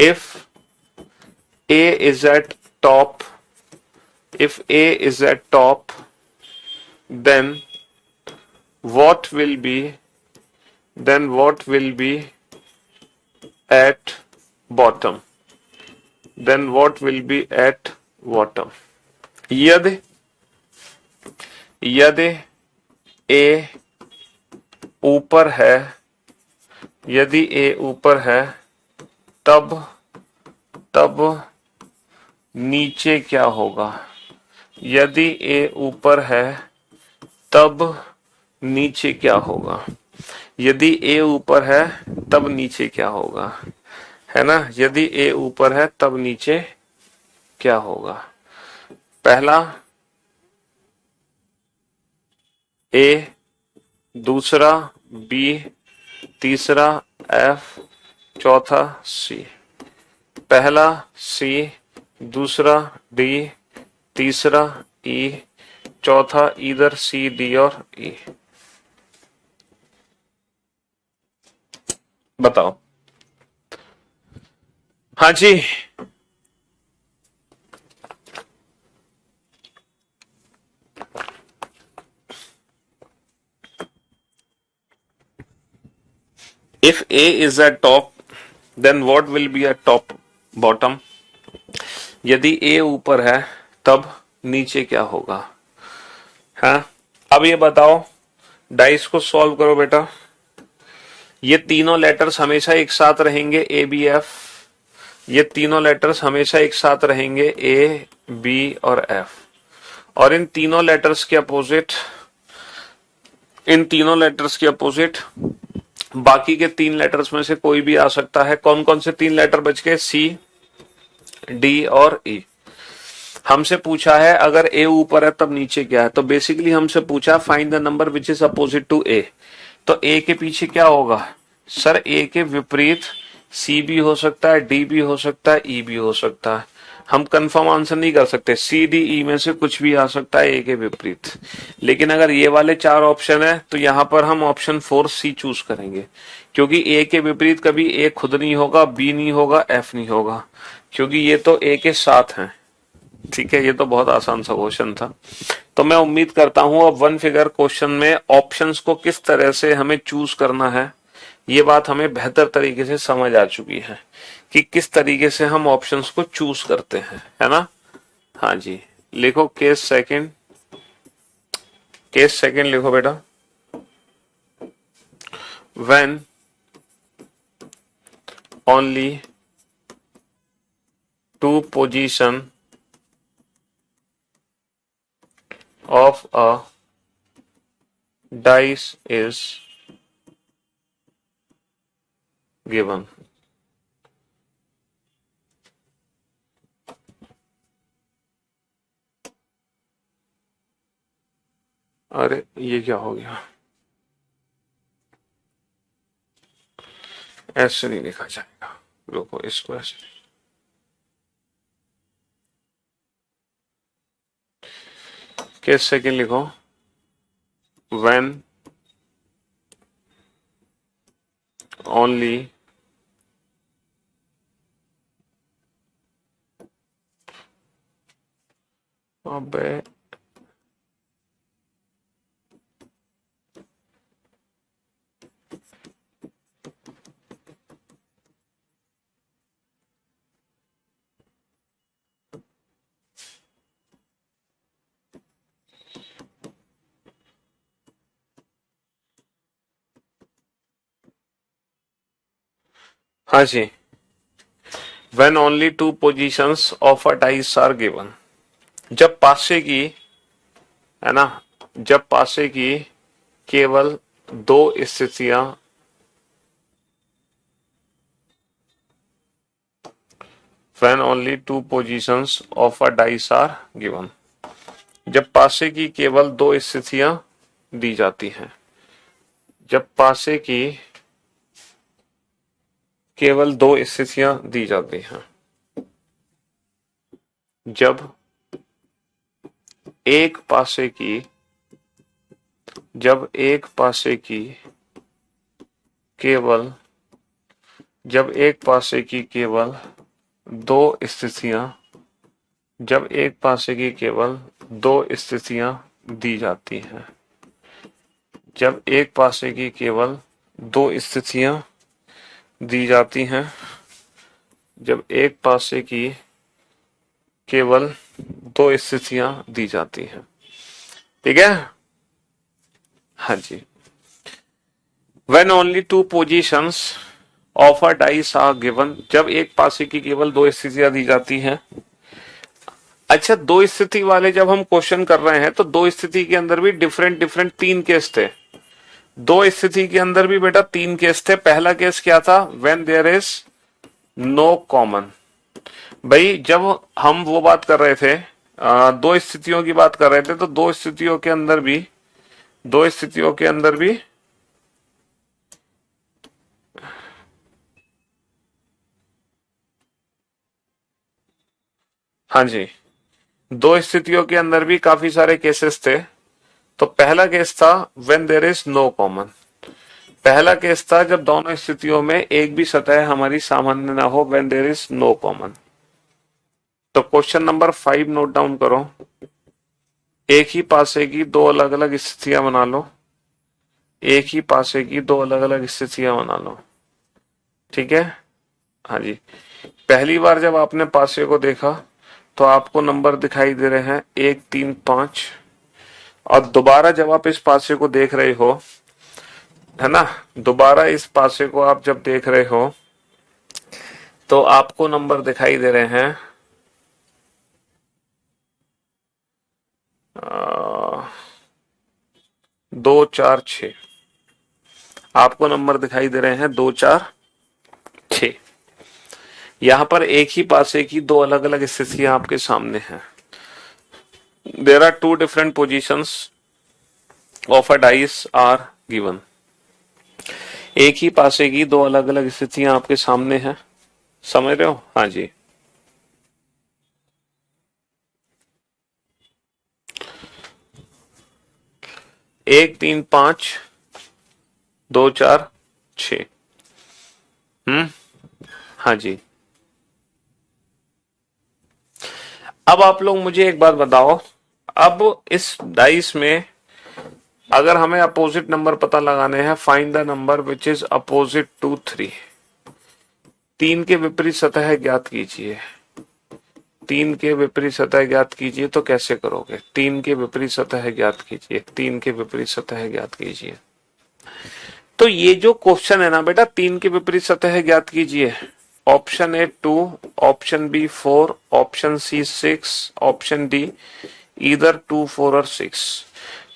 If A is at top, if A is at top, then what will be at bottom? Then what will be at bottom? यदि यदि A ऊपर है, यदि A ऊपर है तब तब नीचे क्या होगा? यदि A ऊपर है तब नीचे क्या होगा? यदि A ऊपर है तब नीचे क्या होगा, है ना। यदि A ऊपर है तब नीचे क्या होगा? पहला A, दूसरा B, तीसरा F, चौथा C। पहला C, दूसरा D, तीसरा E, चौथा इधर C, D और E। बताओ। हाँ जी, if A is at top, then what will be at top bottom? यदि A ऊपर है तब नीचे क्या होगा? हाँ, अब ये बताओ, डाइस को सॉल्व करो बेटा। ये तीनों लेटर्स हमेशा एक साथ रहेंगे, ए बी एफ। ये तीनों लेटर्स हमेशा एक साथ रहेंगे, ए बी और एफ। और इन तीनों लेटर्स के अपोजिट, इन तीनों लेटर्स के अपोजिट बाकी के 3 लेटर्स में से कोई भी आ सकता है। कौन कौन से 3 लेटर बच गए? सी, डी और ई। हमसे पूछा है अगर ए ऊपर है तब नीचे क्या है, तो बेसिकली हमसे पूछा find the number which is opposite to A. तो ए के पीछे क्या होगा? सर ए के विपरीत सी भी हो सकता है, डी भी हो सकता है, ई भी हो सकता है। हम कंफर्म आंसर नहीं कर सकते, सी डी ई में से कुछ भी आ सकता है ए के विपरीत। लेकिन अगर ये वाले 4 ऑप्शन है तो यहां पर हम ऑप्शन 4 सी चूज करेंगे, क्योंकि ए के विपरीत कभी ए खुद नहीं होगा, बी नहीं होगा, एफ नहीं होगा, क्योंकि ये तो ए के साथ हैं। ठीक है, ये तो बहुत आसान सा क्वेश्चन था। तो मैं उम्मीद करता हूं अब वन फिगर क्वेश्चन में ऑप्शंस को किस तरह से हमें चूज करना है ये बात हमें बेहतर तरीके से समझ आ चुकी है कि किस तरीके से हम ऑप्शंस को चूज करते हैं, है ना। हाँ जी, लिखो केस सेकंड, केस सेकंड लिखो बेटा। When only 2 position of a dice is given. अरे ये क्या हो गया? ऐसे नहीं लिखा जाएगा, रुको इसको ऐसे। केस सेकंड लिखो। when only अबे हाँ जी, when only two positions of a dice are given, जब पासे की, है ना, जब पासे की केवल दो स्थितियां, when only two positions of a dice are given, जब पासे की केवल दो स्थितियां दी जाती हैं, जब पासे की केवल दो स्थितियां दी जाती हैं, जब एक पासे की, जब एक पासे की केवल, जब एक पासे की केवल दो स्थितियां, जब एक पासे की केवल दो स्थितियां दी जाती हैं, जब एक पासे की केवल दो स्थितियां दी जाती हैं, जब एक पासे की केवल दो स्थितियां दी जाती हैं, ठीक है। हाँ जी, when only two positions of a dice are given, जब एक पासे की केवल दो स्थितियां दी जाती हैं। अच्छा, दो स्थिति वाले जब हम क्वेश्चन कर रहे हैं तो दो स्थिति के अंदर भी डिफरेंट डिफरेंट तीन केस थे। दो स्थिति के अंदर भी बेटा तीन केस थे। पहला केस क्या था? When there is no common. भाई जब हम वो बात कर रहे थे, दो स्थितियों की बात कर रहे थे, तो दो स्थितियों के अंदर भी, दो स्थितियों के अंदर भी हाँ जी, दो स्थितियों के अंदर भी काफी सारे केसेस थे। तो पहला केस था when there is no common. पहला केस था जब दोनों स्थितियों में एक भी सतह हमारी सामान्य ना हो, when there is no common. तो क्वेश्चन नंबर 5 नोट डाउन करो। एक ही पासे की दो अलग अलग स्थितियां बना लो, एक ही पासे की दो अलग अलग स्थितियां बना लो, ठीक है। हाँ जी, पहली बार जब आपने पासे को देखा तो आपको नंबर दिखाई दे रहे हैं 1 3 5, और दोबारा जब आप इस पासे को देख रहे हो, है ना, दोबारा इस पासे को आप जब देख रहे हो तो आपको नंबर दिखाई दे रहे हैं 2 4 6। आपको नंबर दिखाई दे रहे हैं 2 4 6। यहां पर एक ही पासे की दो अलग अलग स्थितियां आपके सामने हैं। There are two different positions of a dice are given. एक ही पासे की दो अलग अलग स्थितियां आपके सामने हैं, समझ रहे हो? हाँ जी, एक 3 5 2 4 6। हाँ जी। अब आप लोग मुझे एक बात बताओ, अब इस डाइस में अगर हमें अपोजिट नंबर पता लगाने हैं, find the number which is opposite to 3। 3 के विपरीत सतह ज्ञात कीजिए। 3 के विपरीत सतह ज्ञात कीजिए, तो कैसे करोगे? 3 के विपरीत सतह ज्ञात कीजिए, 3 के विपरीत सतह ज्ञात कीजिए। तो ये जो क्वेश्चन है ना बेटा, 3 के विपरीत सतह ज्ञात कीजिए, option A 2, option B 4, option C 6, option D either 2 4 और 6।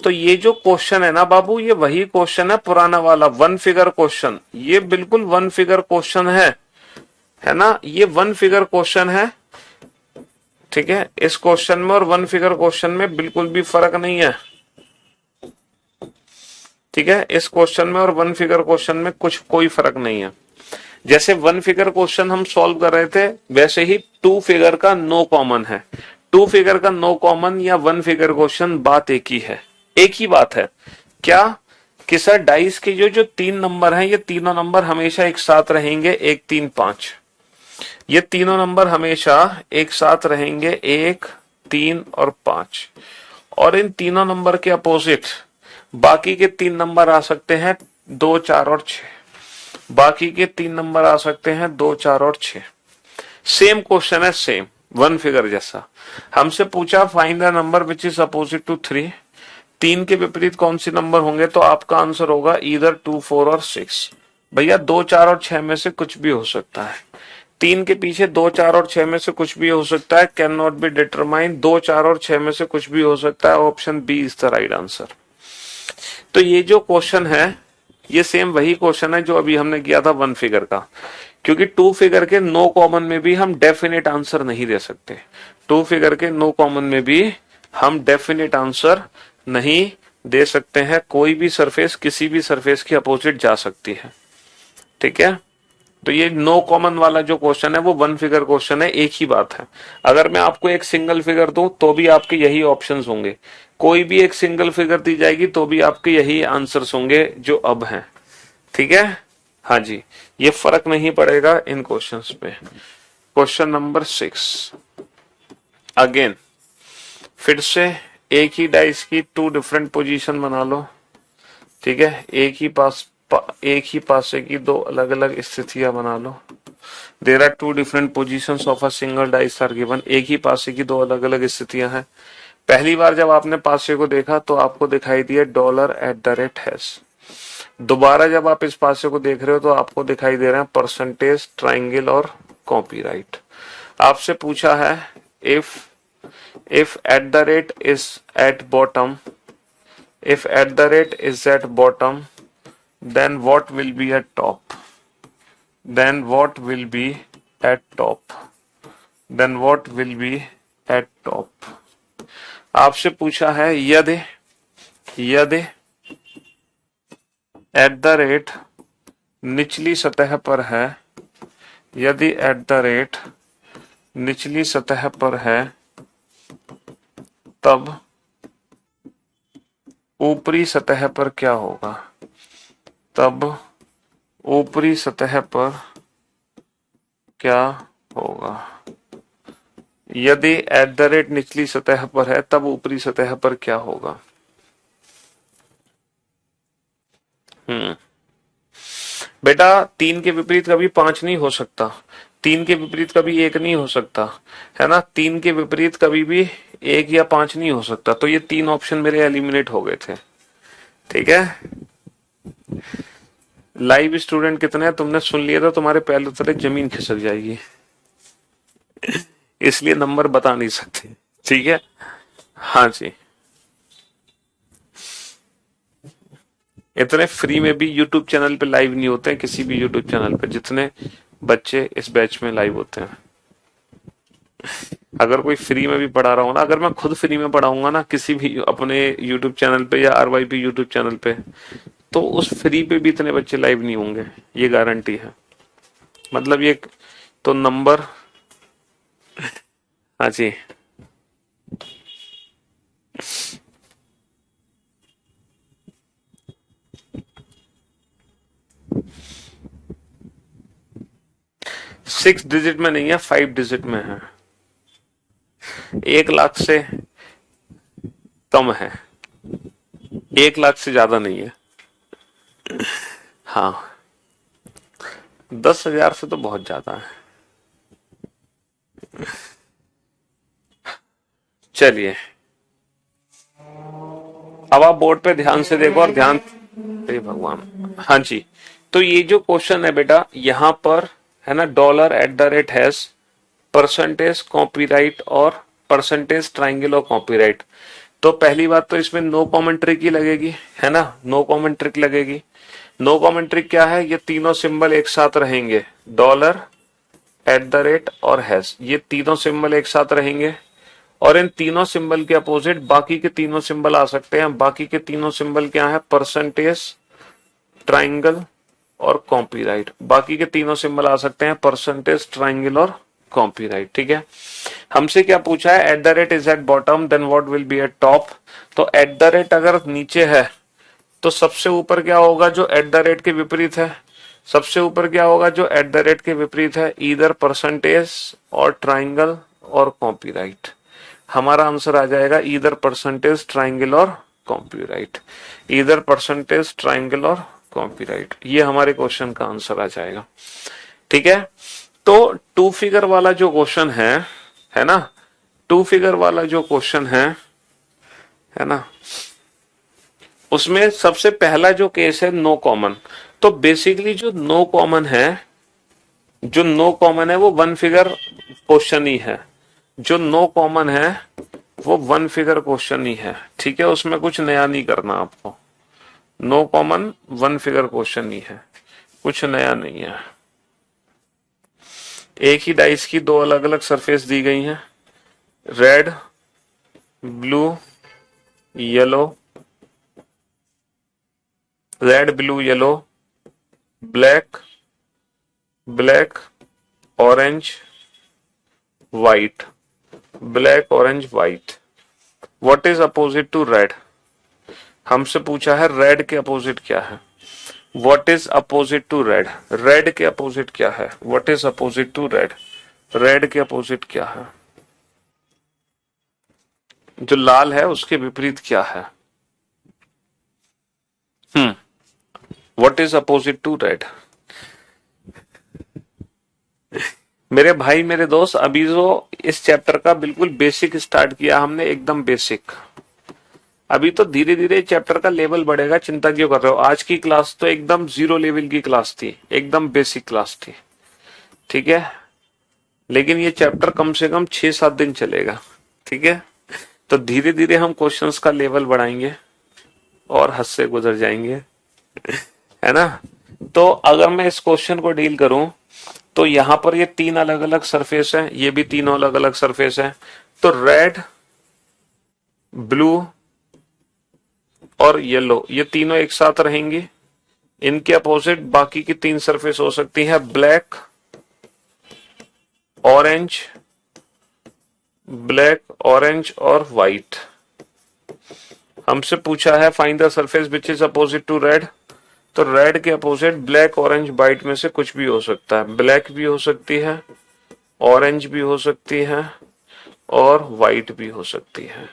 तो ये जो क्वेश्चन है ना बाबू, ये वही क्वेश्चन है पुराना वाला, वन फिगर क्वेश्चन। ये बिल्कुल वन फिगर क्वेश्चन है ना, ये वन फिगर क्वेश्चन है, ठीक है। इस क्वेश्चन में और वन फिगर क्वेश्चन में बिल्कुल भी फर्क नहीं है, ठीक है। इस क्वेश्चन में और वन फिगर क्वेश्चन में कोई फर्क नहीं है। जैसे वन फिगर क्वेश्चन हम सॉल्व कर रहे थे, वैसे ही टू फिगर का नो कॉमन है। टू फिगर का नो कॉमन या वन फिगर क्वेश्चन, बात एक ही है, एक ही बात है। क्या कि सर डाइस के जो तीन नंबर हैं, ये तीनों नंबर हमेशा एक साथ रहेंगे, 1 3 5। ये तीनों नंबर हमेशा एक साथ रहेंगे, 1 3 और 5, और इन तीनों नंबर के अपोजिट बाकी के 3 नंबर आ सकते हैं 2, 4 और 6। बाकी के 3 नंबर आ सकते हैं 2, 4 और 6। सेम क्वेश्चन है, सेम वन फिगर जैसा। हमसे पूछा find the number which is opposite to 3, 3 के विपरीत कौन सी नंबर होंगे, तो आपका आंसर होगा इधर 2, 4 और 6। भैया 2, 4 और 6 में से कुछ भी हो सकता है। 3 के पीछे 2, 4 और 6 में से कुछ भी हो सकता है, कैन नॉट बी डिटरमाइन। 2, 4 और 6 में से कुछ भी हो सकता है, option B is the right answer. तो ये जो क्वेश्चन है ये सेम वही क्वेश्चन है जो अभी हमने किया था वन फिगर का, क्योंकि टू फिगर के नो कॉमन में भी हम डेफिनेट आंसर नहीं दे सकते। टू फिगर के नो कॉमन में भी हम डेफिनेट आंसर नहीं दे सकते हैं। कोई भी सरफेस किसी भी सरफेस के अपोजिट जा सकती है, ठीक है। तो ये नो कॉमन वाला जो क्वेश्चन है वो वन फिगर क्वेश्चन है, एक ही बात है। अगर मैं आपको एक सिंगल फिगर दूं तो भी आपके यही ऑप्शंस होंगे, कोई भी एक सिंगल फिगर दी जाएगी तो भी आपके यही आंसर्स होंगे जो अब हैं, ठीक है। हाँ जी, ये फर्क नहीं पड़ेगा इन क्वेश्चंस पे। क्वेश्चन नंबर 6 अगेन, फिर से एक ही डाइस की 2 डिफरेंट पोजीशन बना लो, ठीक है। एक ही पासे की 2 अलग अलग स्थितियां बना लो। There are 2 different positions of a single dice are given. एक ही पासे की 2 अलग अलग स्थितियां हैं। पहली बार जब आपने पासे को देखा तो आपको दिखाई दिया $@#। दोबारा जब आप इस पासे को देख रहे हो तो आपको दिखाई दे रहा है परसेंटेज, ट्राइंगल और कॉपीराइट। आपसे पूछा है if @is at bottom, if @is at bottom, then what will be at top? Then what will be at top? Then what will be at top? आपसे पूछा है यदि निचली सतह पर है, यदि निचली सतह पर है तब ऊपरी सतह पर क्या होगा, तब ऊपरी सतह पर क्या होगा। यदि निचली सतह पर है तब ऊपरी सतह पर क्या होगा। बेटा 3 के विपरीत कभी 5 नहीं हो सकता, 3 के विपरीत कभी 1 नहीं हो सकता, है ना। 3 के विपरीत कभी भी 1 या 5 नहीं हो सकता। तो ये 3 ऑप्शन मेरे एलिमिनेट हो गए थे, ठीक है। लाइव स्टूडेंट कितने हैं तुमने सुन लिया तो तुम्हारे पहले तले जमीन खिसक जाएगी, इसलिए नंबर बता नहीं सकते, ठीक है। हाँ जी, इतने फ्री में भी यूट्यूब चैनल पे लाइव नहीं होते हैं, किसी भी यूट्यूब चैनल पे जितने बच्चे इस बैच में लाइव होते हैं। अगर कोई फ्री में भी पढ़ा रहा हो ना, अगर मैं खुद फ्री में पढ़ाऊंगा ना किसी भी अपने यूट्यूब चैनल पे या RYP यूट्यूब चैनल पे, तो उस फ्री पे भी इतने बच्चे लाइव नहीं होंगे, ये गारंटी है। मतलब ये तो नंबर, हाँ जी, सिक्स डिजिट में नहीं है, 5 डिजिट में है। 1 लाख से कम है, 1 लाख से ज्यादा नहीं है। हाँ, 10,000 से तो बहुत ज्यादा है। चलिए अब आप बोर्ड पे ध्यान से देखो और ध्यान, हे भगवान। हाँ जी, तो ये जो क्वेश्चन है बेटा यहां पर है ना, $@has, परसेंटेज कॉपीराइट और परसेंटेज ट्राइंगल और कॉपीराइट। तो पहली बात तो इसमें नो कॉमन ट्रिक ही लगेगी, है ना, नो कॉमन ट्रिक लगेगी। नो कॉमन ट्रिक क्या है, ये तीनों सिंबल एक साथ रहेंगे, $@ और हैश, ये तीनों सिंबल एक साथ रहेंगे और इन तीनों सिंबल के अपोजिट बाकी के तीनों सिंबल आ सकते हैं। बाकी के तीनों सिंबल क्या है, परसेंटेज, ट्राइंगल और कॉपीराइट। बाकी के तीनों सिंबल आ सकते हैं परसेंटेज, ट्राइंगल और कॉपीराइट, ठीक है। हमसे क्या पूछा है, @ is at bottom then what will be at top. तो @ अगर नीचे है तो सबसे ऊपर क्या होगा जो @ के विपरीत है, सबसे ऊपर क्या होगा जो @ के विपरीत है, इधर परसेंटेज और ट्राइंगल और कॉपीराइट। हमारा आंसर आ जाएगा ईदर परसेंटेज, ट्राइंगल और कॉपीराइट। ईदर परसेंटेज, ट्राइंगल और कॉपीराइट, ये हमारे क्वेश्चन का आंसर आ जाएगा। ठीक है, तो टू फिगर वाला जो क्वेश्चन है ना, टू फिगर वाला जो क्वेश्चन है ना, उसमें सबसे पहला जो केस है नो कॉमन। तो बेसिकली जो नो कॉमन है वो वन फिगर क्वेश्चन ही है। जो नो कॉमन है वो वन फिगर क्वेश्चन ही है। ठीक है, उसमें कुछ नया नहीं करना आपको। No common one figure question ही है, कुछ नया नहीं है। एक ही डाइस की दो अलग अलग सरफेस दी गई हैं, red, blue, yellow, red, blue, yellow, black, black, orange, white, black, orange, white. What is opposite to red? हमसे पूछा है रेड के अपोजिट क्या है। What is opposite to red? Red के अपोजिट क्या है? What is opposite to red? Red के अपोजिट क्या है? जो लाल है उसके विपरीत क्या है? What is opposite to red? मेरे भाई, मेरे दोस्त, अभी जो इस चैप्टर का बिल्कुल बेसिक स्टार्ट किया हमने, एकदम बेसिक। अभी तो धीरे धीरे चैप्टर का लेवल बढ़ेगा, चिंता क्यों कर रहे हो। आज की क्लास तो एकदम जीरो लेवल की क्लास थी, एकदम बेसिक क्लास थी। ठीक है, लेकिन ये चैप्टर कम से कम 6-7 दिन चलेगा। ठीक है, तो धीरे धीरे हम क्वेश्चंस का लेवल बढ़ाएंगे और हद से गुजर जाएंगे, है ना। तो अगर मैं इस क्वेश्चन को डील करूं तो यहां पर ये तीन अलग अलग सरफेस है, ये भी तीनों अलग अलग सरफेस है। तो रेड, ब्लू और येलो, ये तीनों एक साथ रहेंगी। इनके अपोजिट बाकी की तीन सरफेस हो सकती है, ब्लैक, ऑरेंज, ब्लैक, ऑरेंज और व्हाइट। हमसे पूछा है find the surface which is opposite to red. तो रेड के अपोजिट ब्लैक, ऑरेंज, व्हाइट में से कुछ भी हो सकता है। ब्लैक भी हो सकती है, ऑरेंज भी हो सकती है और व्हाइट भी हो सकती है।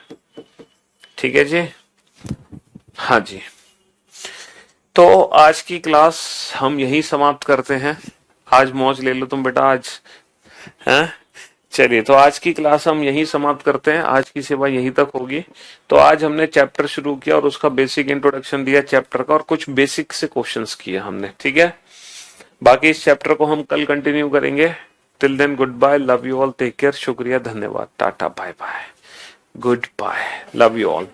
ठीक है जी, हाँ जी। तो आज की क्लास हम यही समाप्त करते हैं। आज मौज ले लो तुम बेटा आज, हैं। चलिए, तो आज की क्लास हम यहीं समाप्त करते हैं। आज की सेवा यहीं तक होगी। तो आज हमने चैप्टर शुरू किया और उसका बेसिक इंट्रोडक्शन दिया चैप्टर का, और कुछ बेसिक से क्वेश्चंस किए हमने। ठीक है, बाकी इस चैप्टर को हम कल कंटिन्यू करेंगे। Till then, good bye, love you all, take care, शुक्रिया, धन्यवाद, tata, bye bye, good bye, love you all.